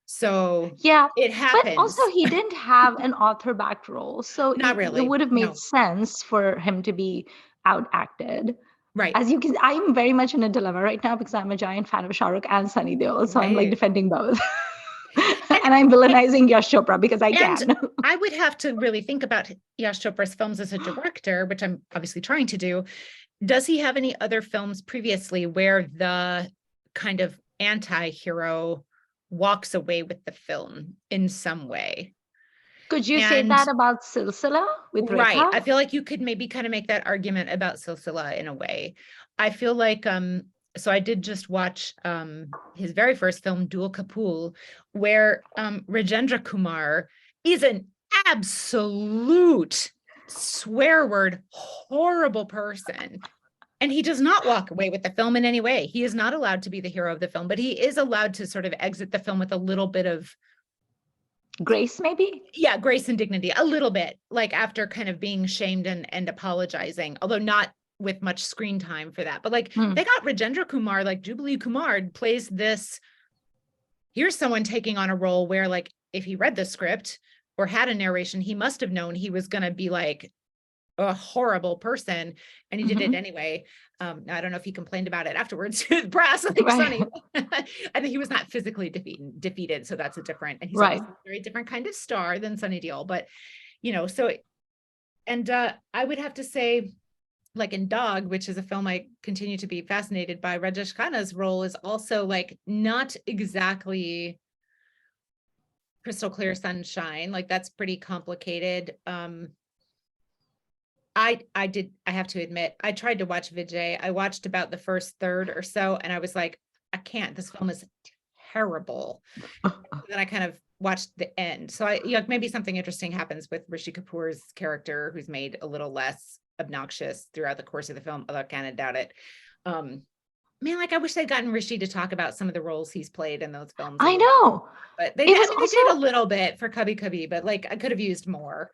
So Yeah. it But also, happens. he didn't have an author backed role. So Not it really. would have made No. sense for him to be outacted. Right. As you can, I'm very much in a dilemma right now because I'm a giant fan of Shah Rukh and Sunny Deol. So I'm like Right. defending both. And And I'm villainizing Yash Chopra because I and can. I would have to really think about Yash Chopra's films as a director, which I'm obviously trying to do. Does he have any other films previously where the kind of anti-hero walks away with the film in some way? Could you say And that about Silsila with right, Rekha? I feel like you could maybe kind of make that argument about Silsila in a way. I feel like so I did just watch his very first film, Dual Kapul, where Rajendra Kumar is an absolute swear word horrible person. And he does not walk away with the film in any way. He is not allowed to be the hero of the film, but he is allowed to sort of exit the film with a little bit of, Grace, maybe? yeah, grace and dignity, a little bit, like after kind of being shamed and apologizing, although not with much screen time for that. But like Hmm. they got Rajendra Kumar, like Jubilee Kumar plays this, here's someone taking on a role where like if he read the script or had a narration, he must have known he was going to be like a horrible person, and he did it Mhm. anyway. I don't know if he complained about it afterwards to the press, like Right. Sunny. I think he was not physically defeated, so that's a different, and he's Right. obviously a very different kind of star than Sunny Deol. But so and I would have to say like in Dog, which is a film I continue to be fascinated by, Rajesh Khanna's role is also like not exactly crystal clear sunshine. Like that's pretty complicated. I have to admit, I tried to watch Vijay. I watched about the first third or so, and I was like, I can't, this film is terrible. Then I kind of watched the end. So maybe something interesting happens with Rishi Kapoor's character, who's made a little less obnoxious throughout the course of the film, although I kind of doubt it. Man, like I wish they'd gotten Rishi to talk about some of the roles he's played in those films. I know. But they It was they did a also, little bit for Kabhi Kabhi, but like I could have used more.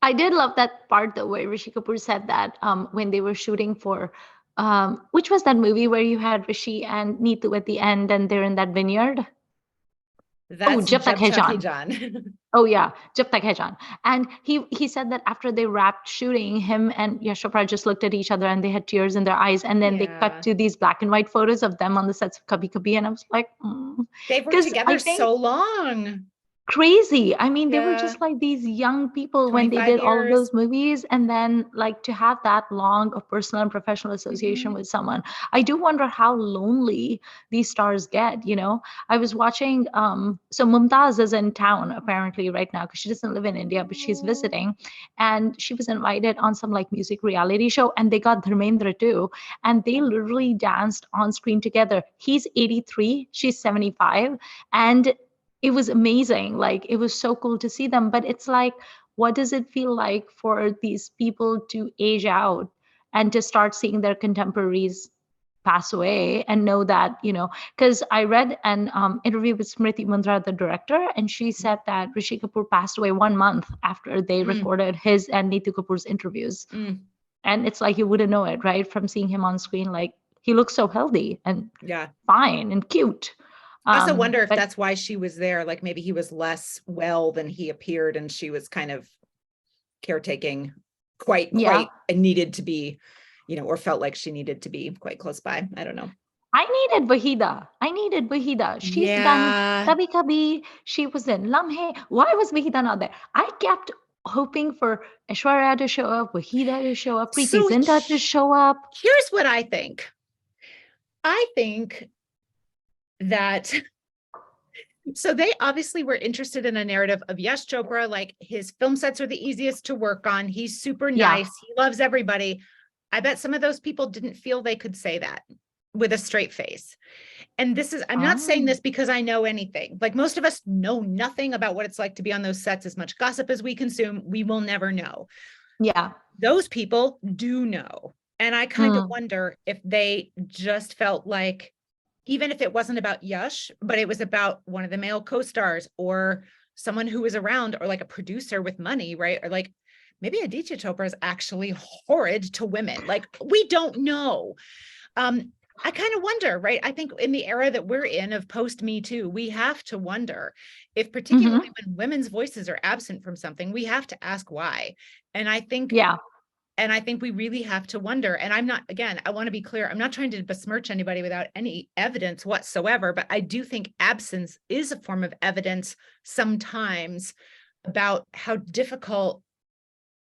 I did love that part though where Rishi Kapoor said that when they were shooting for which was that movie where you had Rishi and Neetu at the end and they're in that vineyard? Oh, That's Jab Tak Jab Hai Tak Hai Jaan. Jaan. Oh yeah, Jab Tak Hai Jaan. And he said that after they wrapped shooting, him and Yash Chopra just looked at each other and they had tears in their eyes. And then they cut Yeah. to these black and white photos of them on the sets of Kabhi Kabhi, and I was like, They've worked because I together think so long. crazy. I mean, they were Yeah. just like these young people when they 25 did all of years. those movies, and then like to have that long of personal and professional association Mhm. with someone. I do wonder how lonely these stars get, you know. I was watching so Mumtaz is in town apparently right now because she doesn't live in India, but she's Oh. visiting, and she was invited on some like music reality show, and they got Dharmendra too, and they literally danced on screen together. He's 83, she's 75, and it was amazing. Like it was so cool to see them. But it's like, what does it feel like for these people to age out and to start seeing their contemporaries pass away and know that, you know, because I read an interview with Smriti Mundra, the director, and she said that Rishi Kapoor passed away 1 month after they Mm, recorded his and Neetu Kapoor's interviews. mm, And it's like you wouldn't know it, right? From seeing him on screen, like he looks so healthy and yeah. fine and cute. I also wonder if But that's why she was there. Like maybe he was less well than he appeared, and she was kind of caretaking yeah, quite and needed to be, or felt like she needed to be quite close by. I don't know. I needed Wahida. I needed Wahida. She's done Yeah. Kabhi Kabhi. She was in Lamhe. Why was Wahida not there? I kept hoping for Aishwarya to show up, Wahida to show up, Preeti So Zinta to show up. here's what I think. I think that so they obviously were interested in a narrative of Yash Chopra, like his film sets are the easiest to work on. He's super Yeah. nice. He loves everybody. I bet some of those people didn't feel they could say that with a straight face. And this is, I'm not saying Oh, this because I know anything. Like most of us know nothing about what it's like to be on those sets. As much gossip as we consume, we will never know. yeah. Those people do know. And I kind of Mm. wonder if they just felt like, even if it wasn't about Yash, but it was about one of the male co-stars or someone who was around or like a producer with money, right? Or like maybe Aditya Chopra is actually horrid to women. Like we don't know. I kind of wonder, right? I think in the era that we're in of post Me Too, we have to wonder if, particularly Hmm. when women's voices are absent from something, we have to ask why. And I think Yeah. and I think we really have to wonder. And I'm not, again, I want to be clear, I'm not trying to besmirch anybody without any evidence whatsoever, but I do think absence is a form of evidence sometimes about how difficult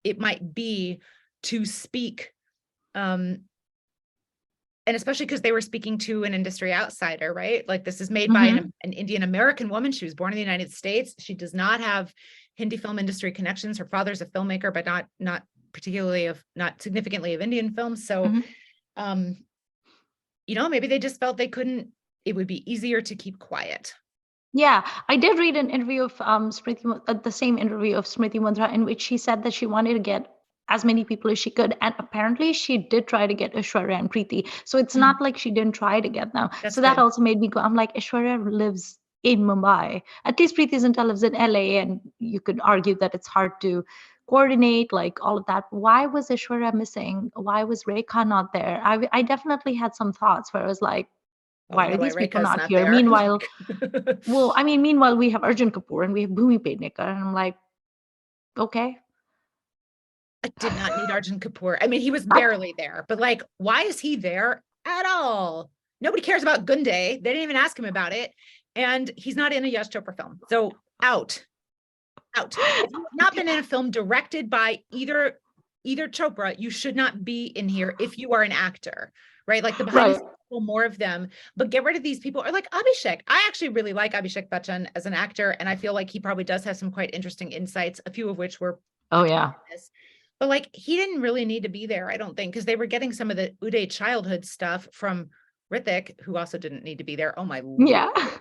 it might be to speak. And especially because they were speaking to an industry outsider, right? Like this is made by Hmm. an Indian American woman. She was born in the United States. She does not have Hindi film industry connections. Her father's a filmmaker, but not significantly of Indian films. So, Hmm. um, maybe they just felt it would be easier to keep quiet. Yeah, I did read an interview of the same interview of Smriti Mundra, in which she said that she wanted to get as many people as she could, and apparently she did try to get Aishwarya and Preeti. So it's Mm, not like she didn't try to get them. that's So that good. also made me go. I'm like, Aishwarya lives in Mumbai. At least Preeti Zinta lives in LA, and you could argue that it's hard to coordinate like all of that. Why was Aishwarya missing? Why was Rekha not there? I definitely had some thoughts where I was like, Oh, I why are know why these people Rekha's not not here? there. Meanwhile, well, I mean, meanwhile, we have Arjun Kapoor and we have Bhumi Pednekar, and I'm like, okay. I did not need Arjun Kapoor. I mean, he was barely there, but like, why is he there at all? Nobody cares about Gunde. They didn't even ask him about it. And he's not in a Yash Chopra film. So out. If you have not been in a film directed by either either Chopra, you should not be in here if you are an actor, right? Like the behind the Right. scenes people, more of them, but get rid of these people. Or like Abhishek. I actually really like Abhishek Bachchan as an actor, and I feel like he probably does have some quite interesting insights, a few of which were Oh yeah. but like he didn't really need to be there, I don't think, because they were getting some of the Uday childhood stuff from Hrithik, who also didn't need to be there. Oh my Yeah. Lord.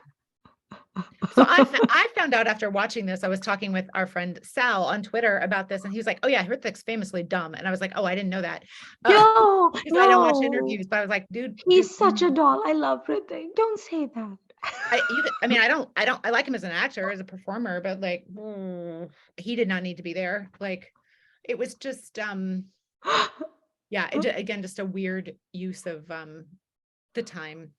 So I found out after watching this, I was talking with our friend Sal on Twitter about this, and he was like, "Oh yeah, Hrithik's famously dumb," and I was like, "Oh, I didn't know that," No, because I don't watch no. interviews. But I was like, "Dude, He's such a doll. I love Hrithik. Don't say that. I mean, I like him as an actor, as a performer, but like, he did not need to be there. Like, it was just, yeah, again, just a weird use of the time.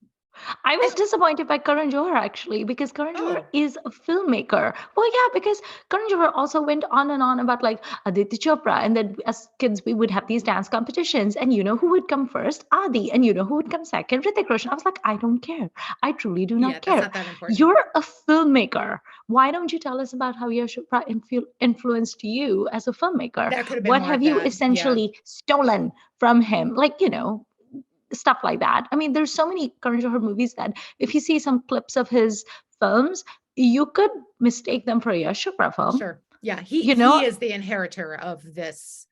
I And was disappointed by Karan Johar actually, because Karan Johar oh, is a filmmaker. Well, yeah, because Karan Johar also went on and on about like Aditya Chopra, and then as kids we would have these dance competitions, and you know who would come first? Adi, and you know who would come second? Hrithik Roshan. I was like, I don't care. I truly do yeah, not that's care. not that important. You're a filmmaker. Why don't you tell us about how Yash Chopra influenced you as a filmmaker? That could have been What more have of you that. Yeah, essentially stolen from him? Like, stuff like that. I mean, there's so many Karan Johar movies that if you see some clips of his films, you could mistake them for a Yash Chopra film. sure. Yeah, You he know, is the inheritor of this,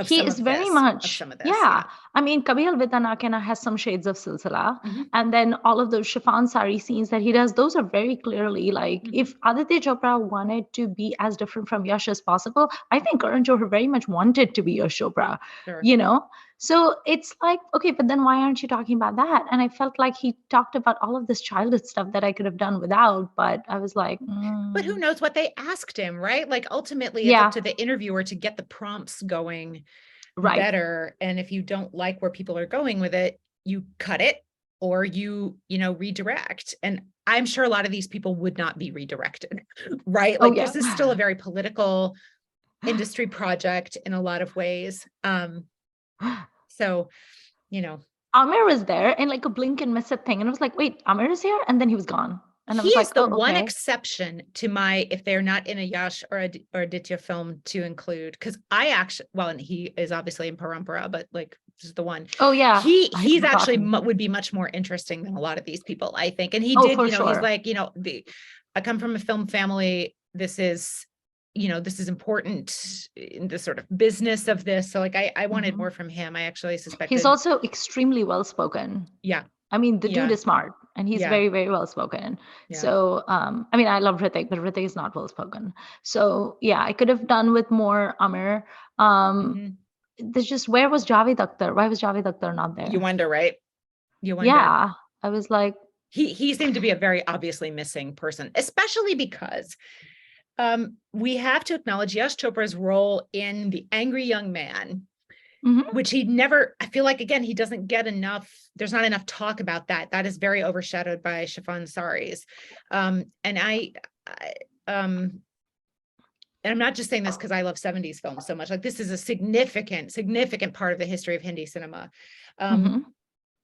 he is very much, yeah. Yeah. I mean, Kabhi Alvida Na Kehna has some shades of Silsila. Hmm. And then all of those chiffon sari scenes that he does, those are very clearly like, Hmm. if Aditya Chopra wanted to be as different from Yash as possible, I think Karan Johar very much wanted to be Yash Chopra, Sure. you know? So it's like, okay, but then why aren't you talking about that? And I felt like he talked about all of this childhood stuff that I could have done without, but I was like, But who knows what they asked him, right? Like ultimately it's up yeah, to the interviewer to get the prompts going right. better. And if you don't like where people are going with it, you cut it, or you redirect. And I'm sure a lot of these people would not be redirected, right? Oh, Like yeah. this is still a very political industry project in a lot of ways. So, you know, Amir was there in like a blink and miss it thing. And I was like, wait, Amir is here? And then he was gone. And I he was like, is the oh, one okay. exception to my, if they're not in a Yash or Aditya film, to include, because I actually, well, and he is obviously in Parampara, but like this is the one. Oh, yeah. I had He's actually forgotten. would be much more interesting than a lot of these people, I think. And he Oh, did, for he's sure. like, I come from a film family. This is, this is important in the sort of business of this. So like I wanted Mhm. more from him. I actually He's suspected, also extremely well spoken. yeah, I mean, the dude yeah, is smart and he's yeah, very, very well spoken. yeah. So, I mean, I love Hrithik, but Hrithik is not well spoken. So, yeah, I could have done with more Amir. Um, Mhm. there's just, where was Javed Akhtar? Why was Javed Akhtar not You there? wonder, right? You wonder. Yeah, I was like, He seemed to be a very obviously missing person, especially because we have to acknowledge Yash Chopra's role in The Angry Young Man, mhm. which he never, I feel like, again, he doesn't get enough, there's not enough talk about that. That is very overshadowed by Chiffon Saris. And I'm not just saying this because I love 70s films so much. Like this is a significant, significant part of the history of Hindi cinema. Mhm.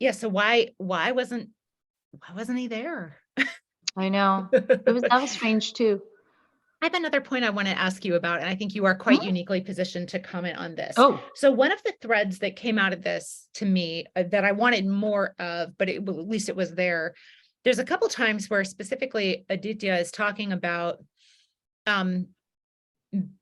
Yeah, so why wasn't he there? I know. That was strange too. I have another point I want to ask you about, and I think you are quite Mhm. uniquely positioned to comment on this. Oh. So one of the threads that came out of this to me that I wanted more of, but at least it was there. There's a couple times where specifically Aditya is talking about um,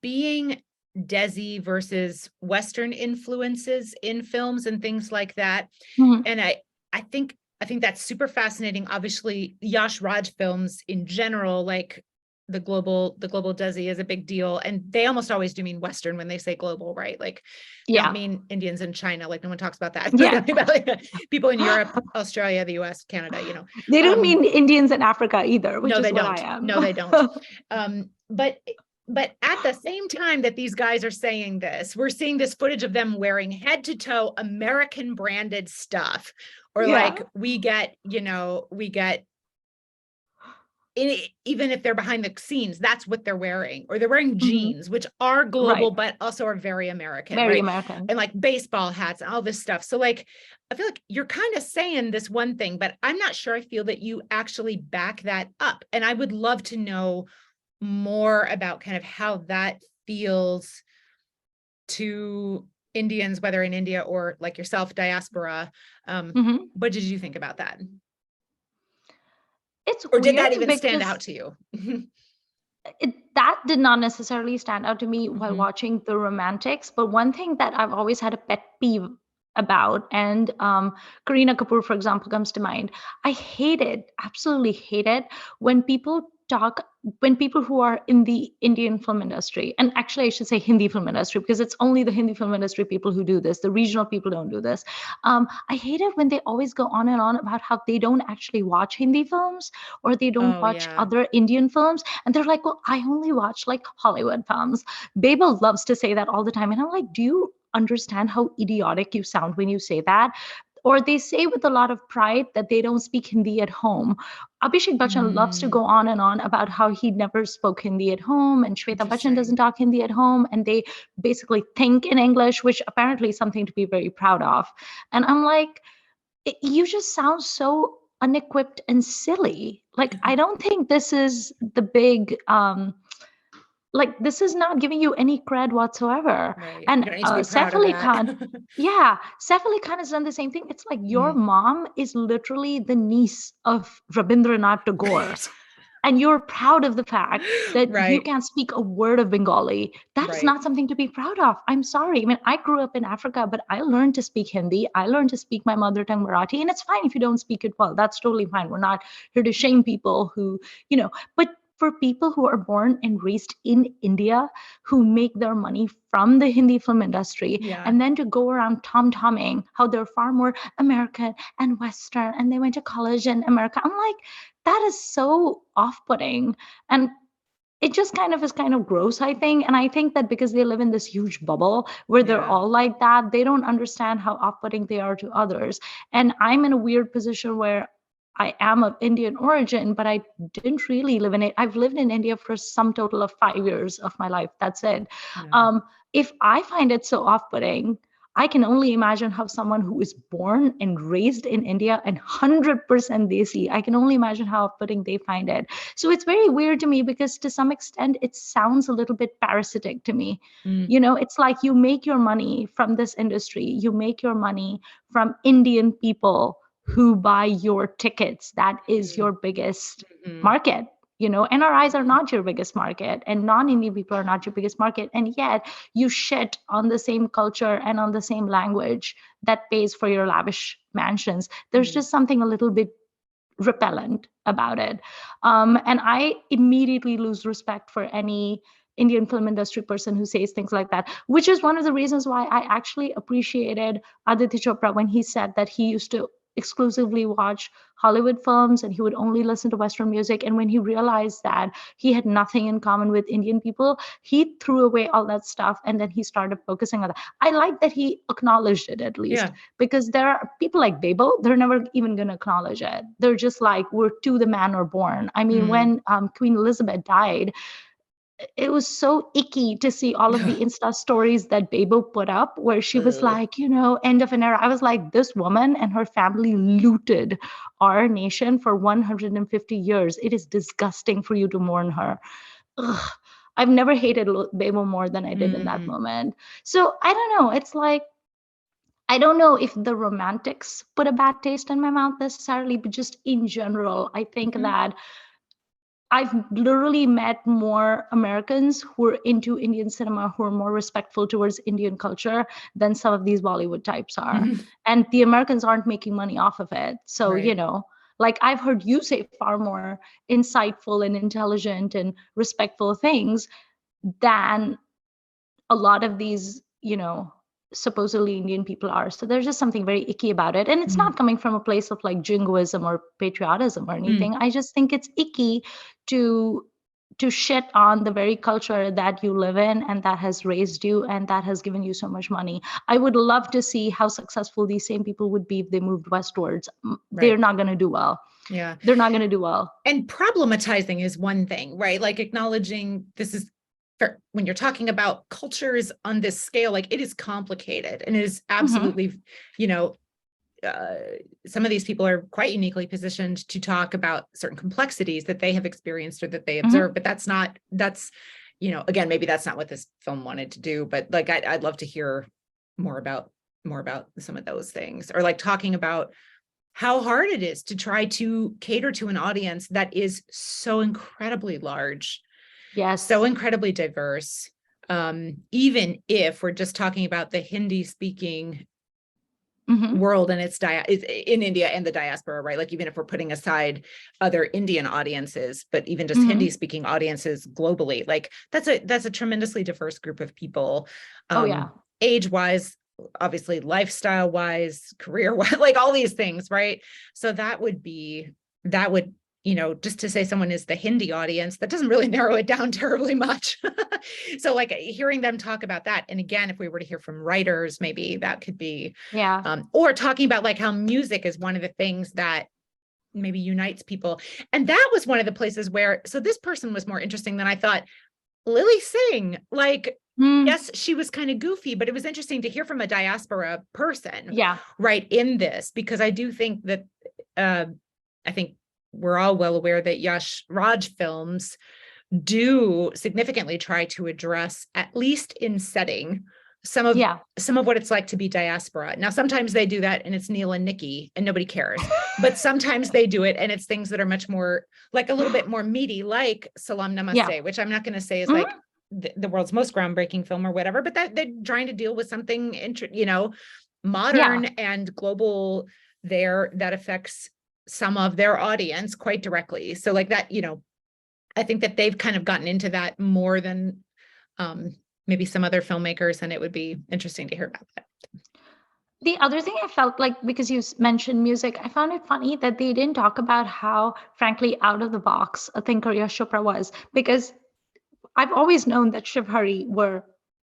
being Desi versus Western influences in films and things like that. Mhm. And I think that's super fascinating. Obviously, Yash Raj films in general, like the global Desi is a big deal. And they almost always do mean Western when they say global, right? Like they don't Yeah. mean Indians in China. Like no one talks about that. Yeah. People in Europe, Australia, the US, Canada. They don't Um, mean Indians in Africa either, which no, is they what I don't. am. No, they don't. But at the same time that these guys are saying this, we're seeing this footage of them wearing head to toe American branded stuff, or Yeah. like even if they're behind the scenes, that's what they're wearing, or they're wearing Mhm. jeans, which are Right. global, but also are very American, Very right? American. And like baseball hats and all this stuff. So like, I feel like you're kind of saying this one thing, but I'm not sure I feel that you actually back that up. And I would love to know more about kind of how that feels to Indians, whether in India or like yourself, diaspora. Mhm. What did you think about that? It's Or did weird that even stand out because to you? that did not necessarily stand out to me while Mhm. watching The Romantics. But one thing that I've always had a pet peeve about, and Kareena Kapoor, for example, comes to mind. I hate it, absolutely hate it when people who are in the Indian film industry, and actually I should say Hindi film industry, because it's only the Hindi film industry people who do this. The regional people don't do this. I hate it when they always go on and on about how they don't actually watch Hindi films or they don't Oh watch yeah. other Indian films. And they're like, well, I only watch like Hollywood films. Babel loves to say that all the time. And I'm like, do you understand how idiotic you sound when you say that? Or they say with a lot of pride that they don't speak Hindi at home. Abhishek Bachchan loves to Mm, go on and on about how he never spoke Hindi at home, and Shweta Bachchan doesn't interesting. talk Hindi at home, and they basically think in English, which apparently is something to be very proud of. And I'm like, you just sound so unequipped and silly. Like, I don't think this is the big like, this is not giving you any cred whatsoever. Right. And You don't need to be Saif proud of Ali that. Khan, yeah, Saif Ali Khan has done the same thing. It's like your Mm, mom is literally the niece of Rabindranath Tagore, right. and you're proud of the fact that you Right. can't speak a word of Bengali. That is Right. not something to be proud of. I'm sorry. I mean, I grew up in Africa, but I learned to speak Hindi. I learned to speak my mother tongue Marathi, and it's fine if you don't speak it well. That's totally fine. We're not here to shame people who, but for people who are born and raised in India, who make their money from the Hindi film industry, Yeah. and then to go around tom-tomming how they're far more American and Western, and they went to college in America. I'm like, that is so off-putting. And it just kind of is kind of gross, I think. And I think that because they live in this huge bubble where they're Yeah. all like that, they don't understand how off-putting they are to others. And I'm in a weird position where I am of Indian origin, but I didn't really live in it. I've lived in India for some total of 5 years of my life. That's it. Yeah. Um, if I find it so off-putting, I can only imagine how someone who is born and raised in India and 100% Desi, I can only imagine how off-putting they find it. So it's very weird to me because to some extent it sounds a little bit parasitic to me. Mm, It's like you make your money from this industry, you make your money from Indian people who buy your tickets. That is mm, your biggest mhm, market. NRIs are not your biggest market, and non-Indian people are not your biggest market. And yet you shit on the same culture and on the same language that pays for your lavish mansions. There's mm, just something a little bit repellent about it. And I immediately lose respect for any Indian film industry person who says things like that, which is one of the reasons why I actually appreciated Aditya Chopra when he said that he used to exclusively watch Hollywood films and he would only listen to Western music. And when he realized that he had nothing in common with Indian people, he threw away all that stuff and then he started focusing on that. I like that he acknowledged it at least, yeah. because there are people like Babel, they're never even going to acknowledge it. They're just like, we're to the man or born. I mean, Mm. when Queen Elizabeth died, it was so icky to see all of the Insta stories that Babel put up where she was Ugh. like, end of an era. I was like, this woman and her family looted our nation for 150 years. It is disgusting for you to mourn her. Ugh. I've never hated Babel more than I did in that Mm, moment. So I don't know. It's like, I don't know if the romantics put a bad taste in my mouth necessarily, but just in general, I think mhm, that I've literally met more Americans who are into Indian cinema, who are more respectful towards Indian culture than some of these Bollywood types are. mhm. And the Americans aren't making money off of it. So, Right. like I've heard you say far more insightful and intelligent and respectful things than a lot of these, supposedly Indian people are. So there's just something very icky about it. And it's Mm, not coming from a place of like jingoism or patriotism or mm, anything. I just think it's icky to shit on the very culture that you live in and that has raised you and that has given you so much money. I would love to see how successful these same people would be if they moved westwards. They're right. not going to do well. Yeah. They're not going to do well. And problematizing is one thing, right? Like acknowledging this is for when you're talking about cultures on this scale, like it is complicated and it is Hmm. absolutely, you know, uh, some of these people are quite uniquely positioned to talk about certain complexities that they have experienced or that they observe, Hmm. but that's, again, maybe that's not what this film wanted to do, but like, I'd love to hear more about some of those things, or like talking about how hard it is to try to cater to an audience that is so incredibly large, Yes. so incredibly diverse. Even if we're just talking about the Hindi speaking world and it's in India and the diaspora, right? Like even if we're putting aside other Indian audiences, but even just Hindi speaking audiences globally, like that's a tremendously diverse group of people. Age wise, obviously lifestyle wise, career wise, like all these things, right? So that would, just to say someone is the Hindi audience, that doesn't really narrow it down terribly much. So like hearing them talk about that. And again, if we were to hear from writers, maybe that could be, or talking about like how music is one of the things that maybe unites people. And that was one of the places where, so this person was more interesting than I thought. Lily Singh, like, yes, she was kind of goofy, but it was interesting to hear from a diaspora person, right, in this, because I do think that, I think we're all well aware that Yash Raj films do significantly try to address, at least in setting, some of what it's like to be diaspora. Now, sometimes they do that and it's Neil and Nikki and nobody cares, but sometimes they do it and it's things that are much more, like a little bit more meaty, like Salam Namaste, which I'm not going to say is like the world's most groundbreaking film or whatever, but that they're trying to deal with something, modern and global there that affects some of their audience quite directly. So like that, I think that they've kind of gotten into that more than maybe some other filmmakers, and it would be interesting to hear about that. The other thing I felt like, because you mentioned music, I found it funny that they didn't talk about how, frankly, out of the box a thinker Yash Chopra was, because I've always known that Shiv Hari were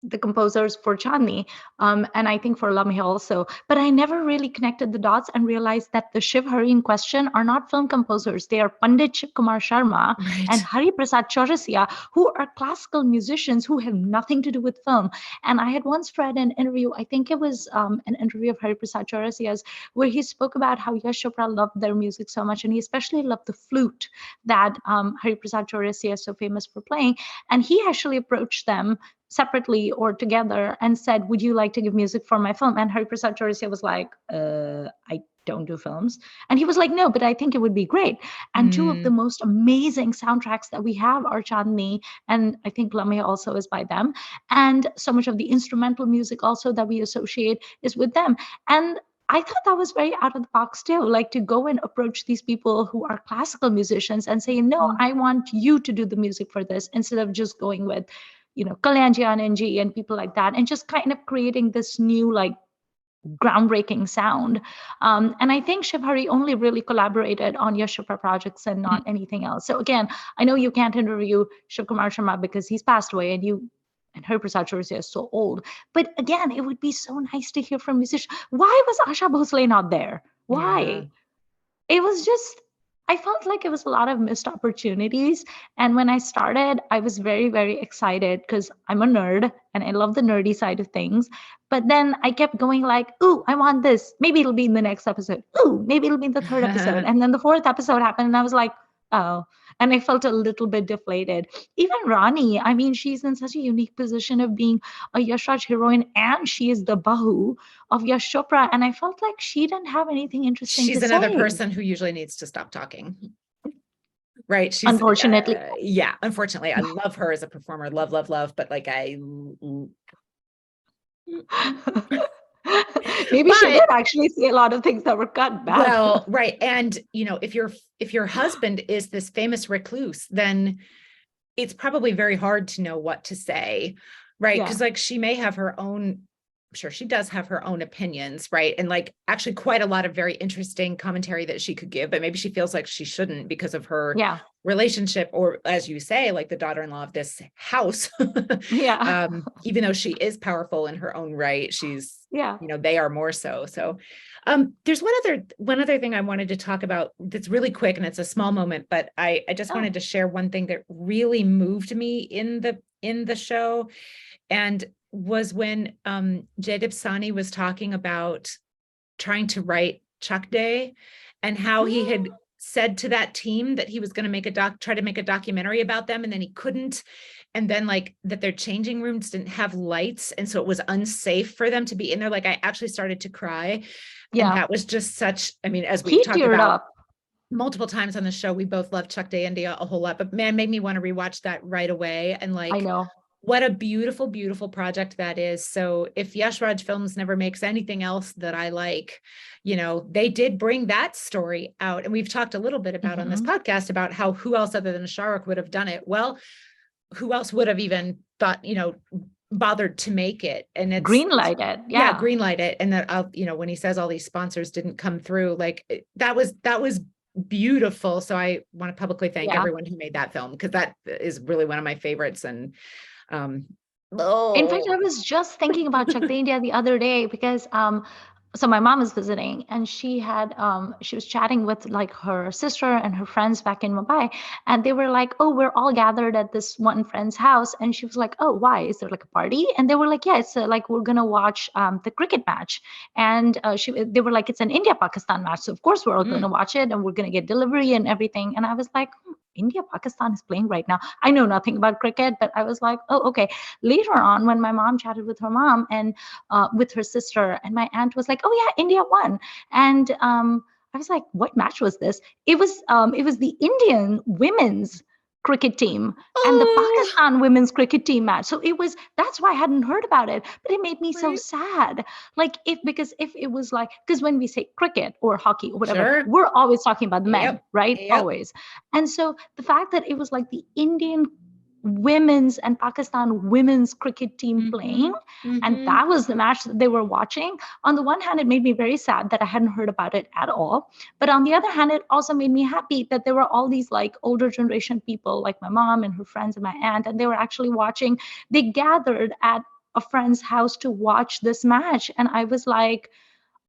the composers for Chandni, and I think for Lamhe also. But I never really connected the dots and realized that the Shiv Hari in question are not film composers. They are Pandit Shiv Kumar Sharma and Hari Prasad Chaurasia, who are classical musicians who have nothing to do with film. And I had once read an interview, I think it was an interview of Hari Prasad Chaurasia's, where he spoke about how Yash Chopra loved their music so much, and he especially loved the flute that Hari Prasad Chaurasia is so famous for playing. And he actually approached them separately or together and said, would you like to give music for my film? And Hari Prasad Chaurasia was like, I don't do films. And he was like, no, but I think it would be great. And two of the most amazing soundtracks that we have are Chandni, and I think Lamhe also is by them. And so much of the instrumental music also that we associate is with them. And I thought that was very out of the box too, like to go and approach these people who are classical musicians and say, no, I want you to do the music for this, instead of just going with, Kalyanji Anandji and people like that, and just kind of creating this new, like, groundbreaking sound. And I think Shiv Hari only really collaborated on Yash Chopra projects and not anything else. So again, I know you can't interview Shiv Kumar Sharma because he's passed away, and Hari Prasad Chaurasia is so old. But again, it would be so nice to hear from musicians. Why was Asha Bhosle not there? Why? It was just, I felt like it was a lot of missed opportunities. And when I started, I was very, very excited because I'm a nerd and I love the nerdy side of things. But then I kept going like, ooh, I want this. Maybe it'll be in the next episode. Ooh, maybe it'll be in the third episode. And then the fourth episode happened and I was like, oh. And I felt a little bit deflated. Even Rani, I mean, she's in such a unique position of being a Yash Raj heroine, and she is the Bahu of Yash Chopra. And I felt like she didn't have anything interesting to say. She's another person who usually needs to stop talking. Right. She's unfortunately. Unfortunately. I love her as a performer. Love, but like maybe she did actually see a lot of things that were cut back. Well, right. And if your husband is this famous recluse, then it's probably very hard to know what to say. Right. Because like she may have her own, I'm sure she does have her own opinions, right? And like actually quite a lot of very interesting commentary that she could give, but maybe she feels like she shouldn't because of her relationship, or as you say, like the daughter-in-law of this house. Even though she is powerful in her own right, she's they are more so. So there's one other thing I wanted to talk about that's really quick, and it's a small moment, but I just wanted to share one thing that really moved me in the show, and was when Jadip Sani was talking about trying to write Chak De, and how he had said to that team that he was going to try to make a documentary about them, and then he couldn't. and then like that their changing rooms didn't have lights, and so it was unsafe for them to be in there. Like I actually started to cry. And Yeah. that was just such, I mean, as we've He talked teared about up. multiple times on the show, we both love Chuck Day India a whole lot, but man, made me want to rewatch that right away. And I like, know. what a beautiful, beautiful project that is. So if Yash Raj Films never makes anything else that I like, you know, they did bring that story out. And we've talked a little bit about on this Mhm. podcast about how who else other than Shahrukh would have done it. Well, who else would have even thought, you know, bothered to make it? And it's Green it. yeah, Yeah. green light it. And that I'll, you know, when he says all these sponsors didn't come through, like that was beautiful. So I want to publicly thank Yeah. everyone who made that film, because that is really one of my favorites. And um In fact, I oh was just thinking about Chak De India the other day because so my mom is visiting and she was chatting with like her sister and her friends back in Mumbai, and they were like, "Oh, we're all gathered at this one friend's house." And she was like, "Oh, why? Is there like a party?" And they were like, "Yeah, it's like we're gonna watch the cricket match." And they were like, "It's an India-Pakistan match, so of course we're all mm, gonna watch it and we're gonna get delivery and everything." And I was like, India Pakistan is playing right now. I know nothing about cricket, but I was like, oh, okay. Later on, when my mom chatted with her mom and with her sister, and my aunt was like, "Oh yeah, India won," and I was like, "What match was this?" It was the Indian women's cricket team and the oh Pakistan women's cricket team match. So that's why I hadn't heard about it, but it made me so right, sad. Like because if it was like, because when we say cricket or hockey or whatever, sure, we're always talking about the men, yep, right? yep, Always. And so the fact that it was like the Indian women's and Pakistan women's cricket team mm-hmm, playing, and mm-hmm, that was the match that they were watching. On the one hand, it made me very sad that I hadn't heard about it at all. But on the other hand, it also made me happy that there were all these like older generation people, like my mom and her friends and my aunt, and they were actually watching. They gathered at a friend's house to watch this match. And I was like,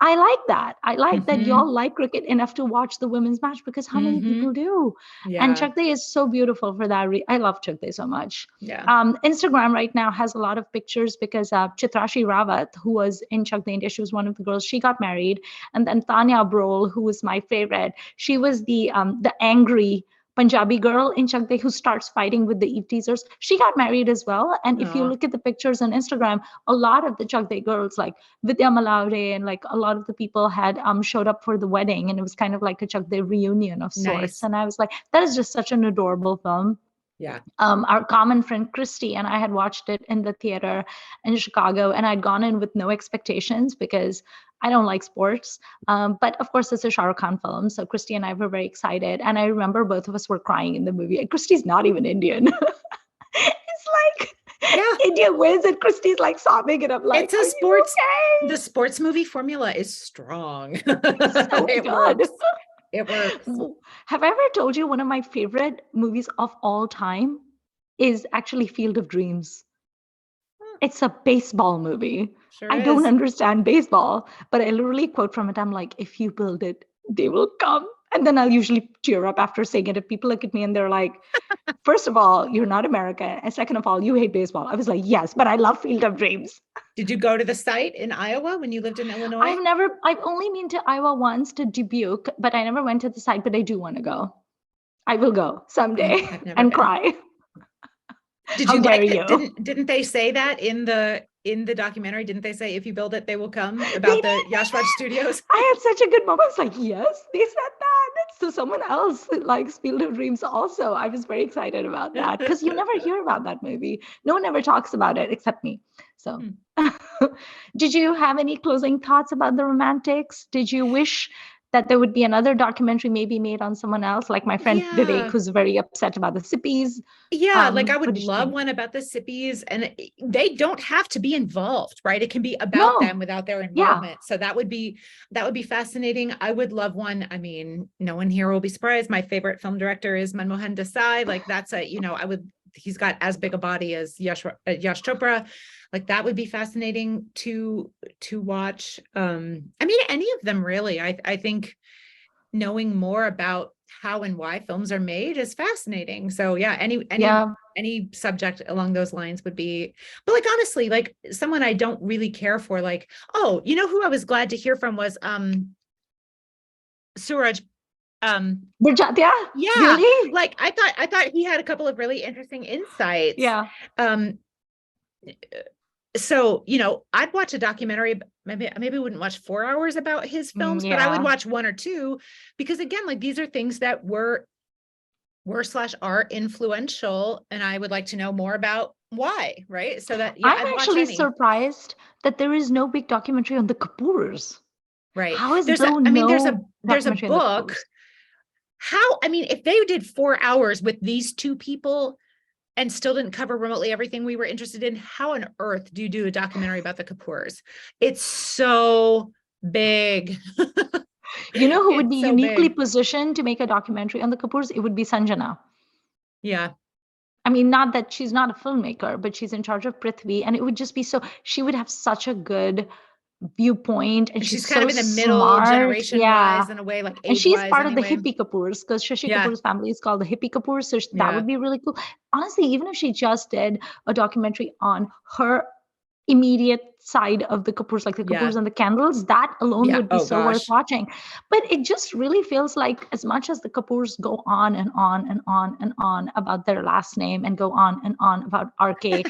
I like that. I like that mm-hmm, y'all like cricket enough to watch the women's match, because how many mm-hmm, people do? And yeah, Chak Day is so beautiful for that. I love Chak Day so much. yeah, Instagram right now has a lot of pictures because Chitrashi Rawat, who was in Chak Day India, she was one of the girls. She got married, and then Tanya Brol, who was my favorite, she was the angry Punjabi girl in Chak De who starts fighting with the Eve teasers. She got married as well. And if you oh look at the pictures on Instagram, a lot of the Chak De girls, like Vidya Malaure and like a lot of the people had showed up for the wedding, and it was kind of like a Chak De reunion of sorts. nice, And I was like, that is just such an adorable film. yeah, Our common friend Christy and I had watched it in the theater in Chicago, and I'd gone in with no expectations because I don't like sports. But of course, it's a Shah Rukh Khan film, so Christy and I were very excited. And I remember both of us were crying in the movie. And Christy's not even Indian. It's like yeah. India wins, and Christy's like sobbing, and I'm like, It's a "Are you sports, the okay?" sports movie formula is strong. It's so It good. works. It works. Have I ever told you one of my favorite movies of all time is actually Field of Dreams? Hmm, It's a baseball movie. sure I don't is. understand baseball, but I literally quote from it. I'm like, if you build it, they will come. And then I'll usually tear up after saying it. If people look at me and they're like, first of all, you're not American. And second of all, you hate baseball. I was like, yes, but I love Field of Dreams. Did you go to the site in Iowa when you lived in Illinois? I've only been to Iowa once to Dubuque, but I never went to the site, but I do want to go. I will go someday I've never and been. cry. Did How you dare like that? you? Didn't they say that in the documentary? Didn't they say if you build it, they will come, They about did. the Yash Raj Studios? I had such a good moment. I was like, yes, they said that. So someone else likes Field of Dreams also. I was very excited about that because you never hear about that movie. No one ever talks about it except me. So, Hmm. did you have any closing thoughts about the Romantics? Did you wish that there would be another documentary maybe made on someone else, like my friend Vivek, Yeah. who's very upset about the Sippies? Yeah, like I What would did you love think? one about the Sippies, and they don't have to be involved, right? It can be about them No. without their Yeah. involvement. So that would be fascinating. I would love one. I mean, no one here will be surprised. My favorite film director is Manmohan Desai. Like that's he's got as big a body as Yash Chopra. Like that would be fascinating to watch. I mean, any of them really. I think knowing more about how and why films are made is fascinating. So yeah, Yeah. any subject along those lines would be, but like honestly, like someone I don't really care for, like, oh, you know who I was glad to hear from was Suraj Burjat, yeah, Yeah, really? like I thought he had a couple of really interesting insights. Yeah. Um, so, you know, I'd watch a documentary, maybe I wouldn't watch 4 hours about his films, but I would Yeah. watch one or two, because again, like these are things that were slash are influential, and I would like to know more about why, right? So that, yeah, I'm I'd watch actually any, surprised that there is no big documentary on the Kapoors. right? How is there I mean, no there's a documentary on the book. Kapoors? How, I mean, if they did 4 hours with these two people and still didn't cover remotely everything we were interested in, how on earth do you do a documentary about the Kapoors? It's so big. You know who would be It's so uniquely big. positioned to make a documentary on the Kapoors? It would be Sanjana. Yeah. I mean, not that she's not a filmmaker, but she's in charge of Prithvi, and it would just be so, she would have such a good viewpoint, and And she's she's kind so of in the middle smart. generation Yeah. wise, in a way, like And age she's wise part of the anyway. hippie Kapoors because Shashi Yeah. Kapoor's family is called the hippie Kapoors. So that Yeah. would be really cool. Honestly, even if she just did a documentary on her immediate side of the Kapoors, like the Yeah. Kapoors and the Candles, that alone Yeah. would be Oh so worth gosh. watching. But it just really feels like, as much as the Kapoors go on and on and on and on about their last name and go on and on about RK,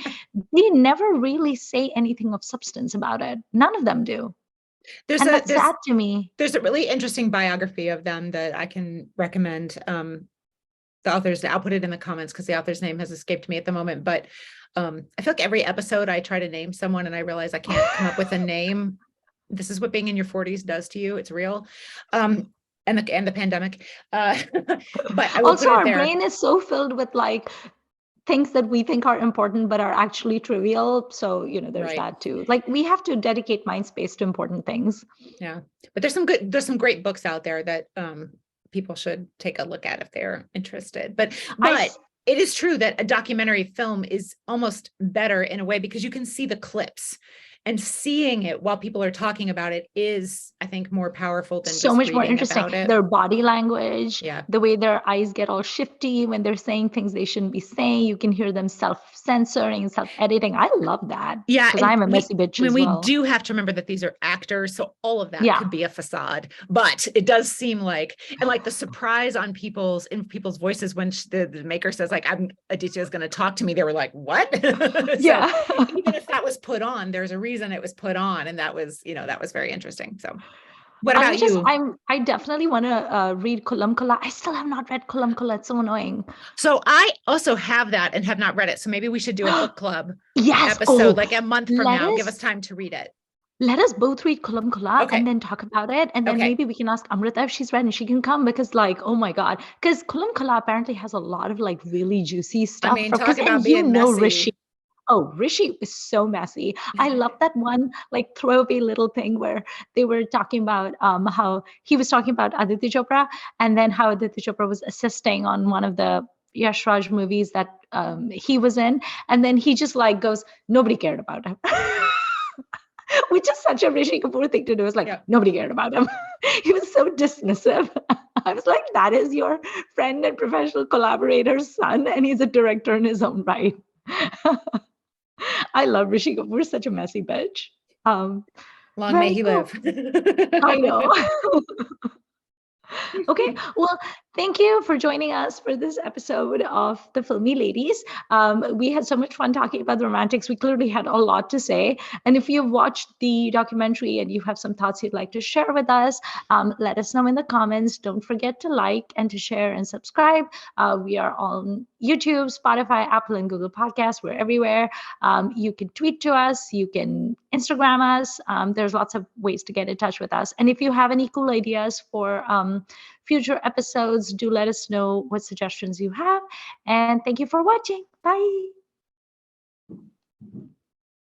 they never really say anything of substance about it. None of them do. And that's sad to me. There's a really interesting biography of them that I can recommend. The author's, I'll put it in the comments because the author's name has escaped me at the moment, but I feel like every episode I try to name someone and I realize I can't come up with a name. This is what being in your 40s does to you. It's real. And the pandemic. But I will Also, put it our there. brain is so filled with like things that we think are important but are actually trivial. So, there's Right. that too. Like, we have to dedicate mind space to important things. Yeah. But there's some great books out there that people should take a look at if they're interested. But it is true that a documentary film is almost better in a way because you can see the clips, and seeing it while people are talking about it is, I think, more powerful than so just much more reading interesting. about it. Their body language, Yeah. the way their eyes get all shifty when they're saying things they shouldn't be saying. You can hear them self-censoring, self-editing. I love that. Yeah. Because I'm a messy bitch as we well. do have to remember that these are actors. So all of that Yeah. could be a facade, but it does seem like, and like the surprise on people's voices when the maker says like, Aditya is going to talk to me. They were like, what? Yeah. So even if that was put on, there's a reason it was put on. And that was very interesting. So what about you? I definitely want to read Kulam Kula. I still have not read Kulam Kula. It's so annoying. So I also have that and have not read it. So maybe we should do a book club episode like a month from now. Give us time to read it. Let us both read Kulam Kula and then talk about it. And then maybe we can ask Amrita if she's read and she can come, because like, oh my God. Because Kulam Kula apparently has a lot of like really juicy stuff. I mean, talk about being messy. Rishi. Oh, Rishi is so messy. I love that one like throwaway little thing where they were talking about how he was talking about Aditya Chopra, and then how Aditya Chopra was assisting on one of the Yash Raj movies that he was in. And then he just like goes, nobody cared about him. Which is such a Rishi Kapoor thing to do. It's like, nobody cared about him. He was so dismissive. I was like, that is your friend and professional collaborator's son, and he's a director in his own right. I love Rishi Kapoor, such a messy bitch. Long may he live. I know. Okay, well, thank you for joining us for this episode of the Filmi Ladies. We had so much fun talking about the romantics. We clearly had a lot to say. And if you've watched the documentary and you have some thoughts you'd like to share with us, let us know in the comments. Don't forget to like and to share and subscribe. We are on YouTube, Spotify, Apple, and Google Podcasts. We're everywhere. You can tweet to us. You can Instagram us. There's lots of ways to get in touch with us. And if you have any cool ideas for future episodes, do let us know what suggestions you have. And thank you for watching. Bye.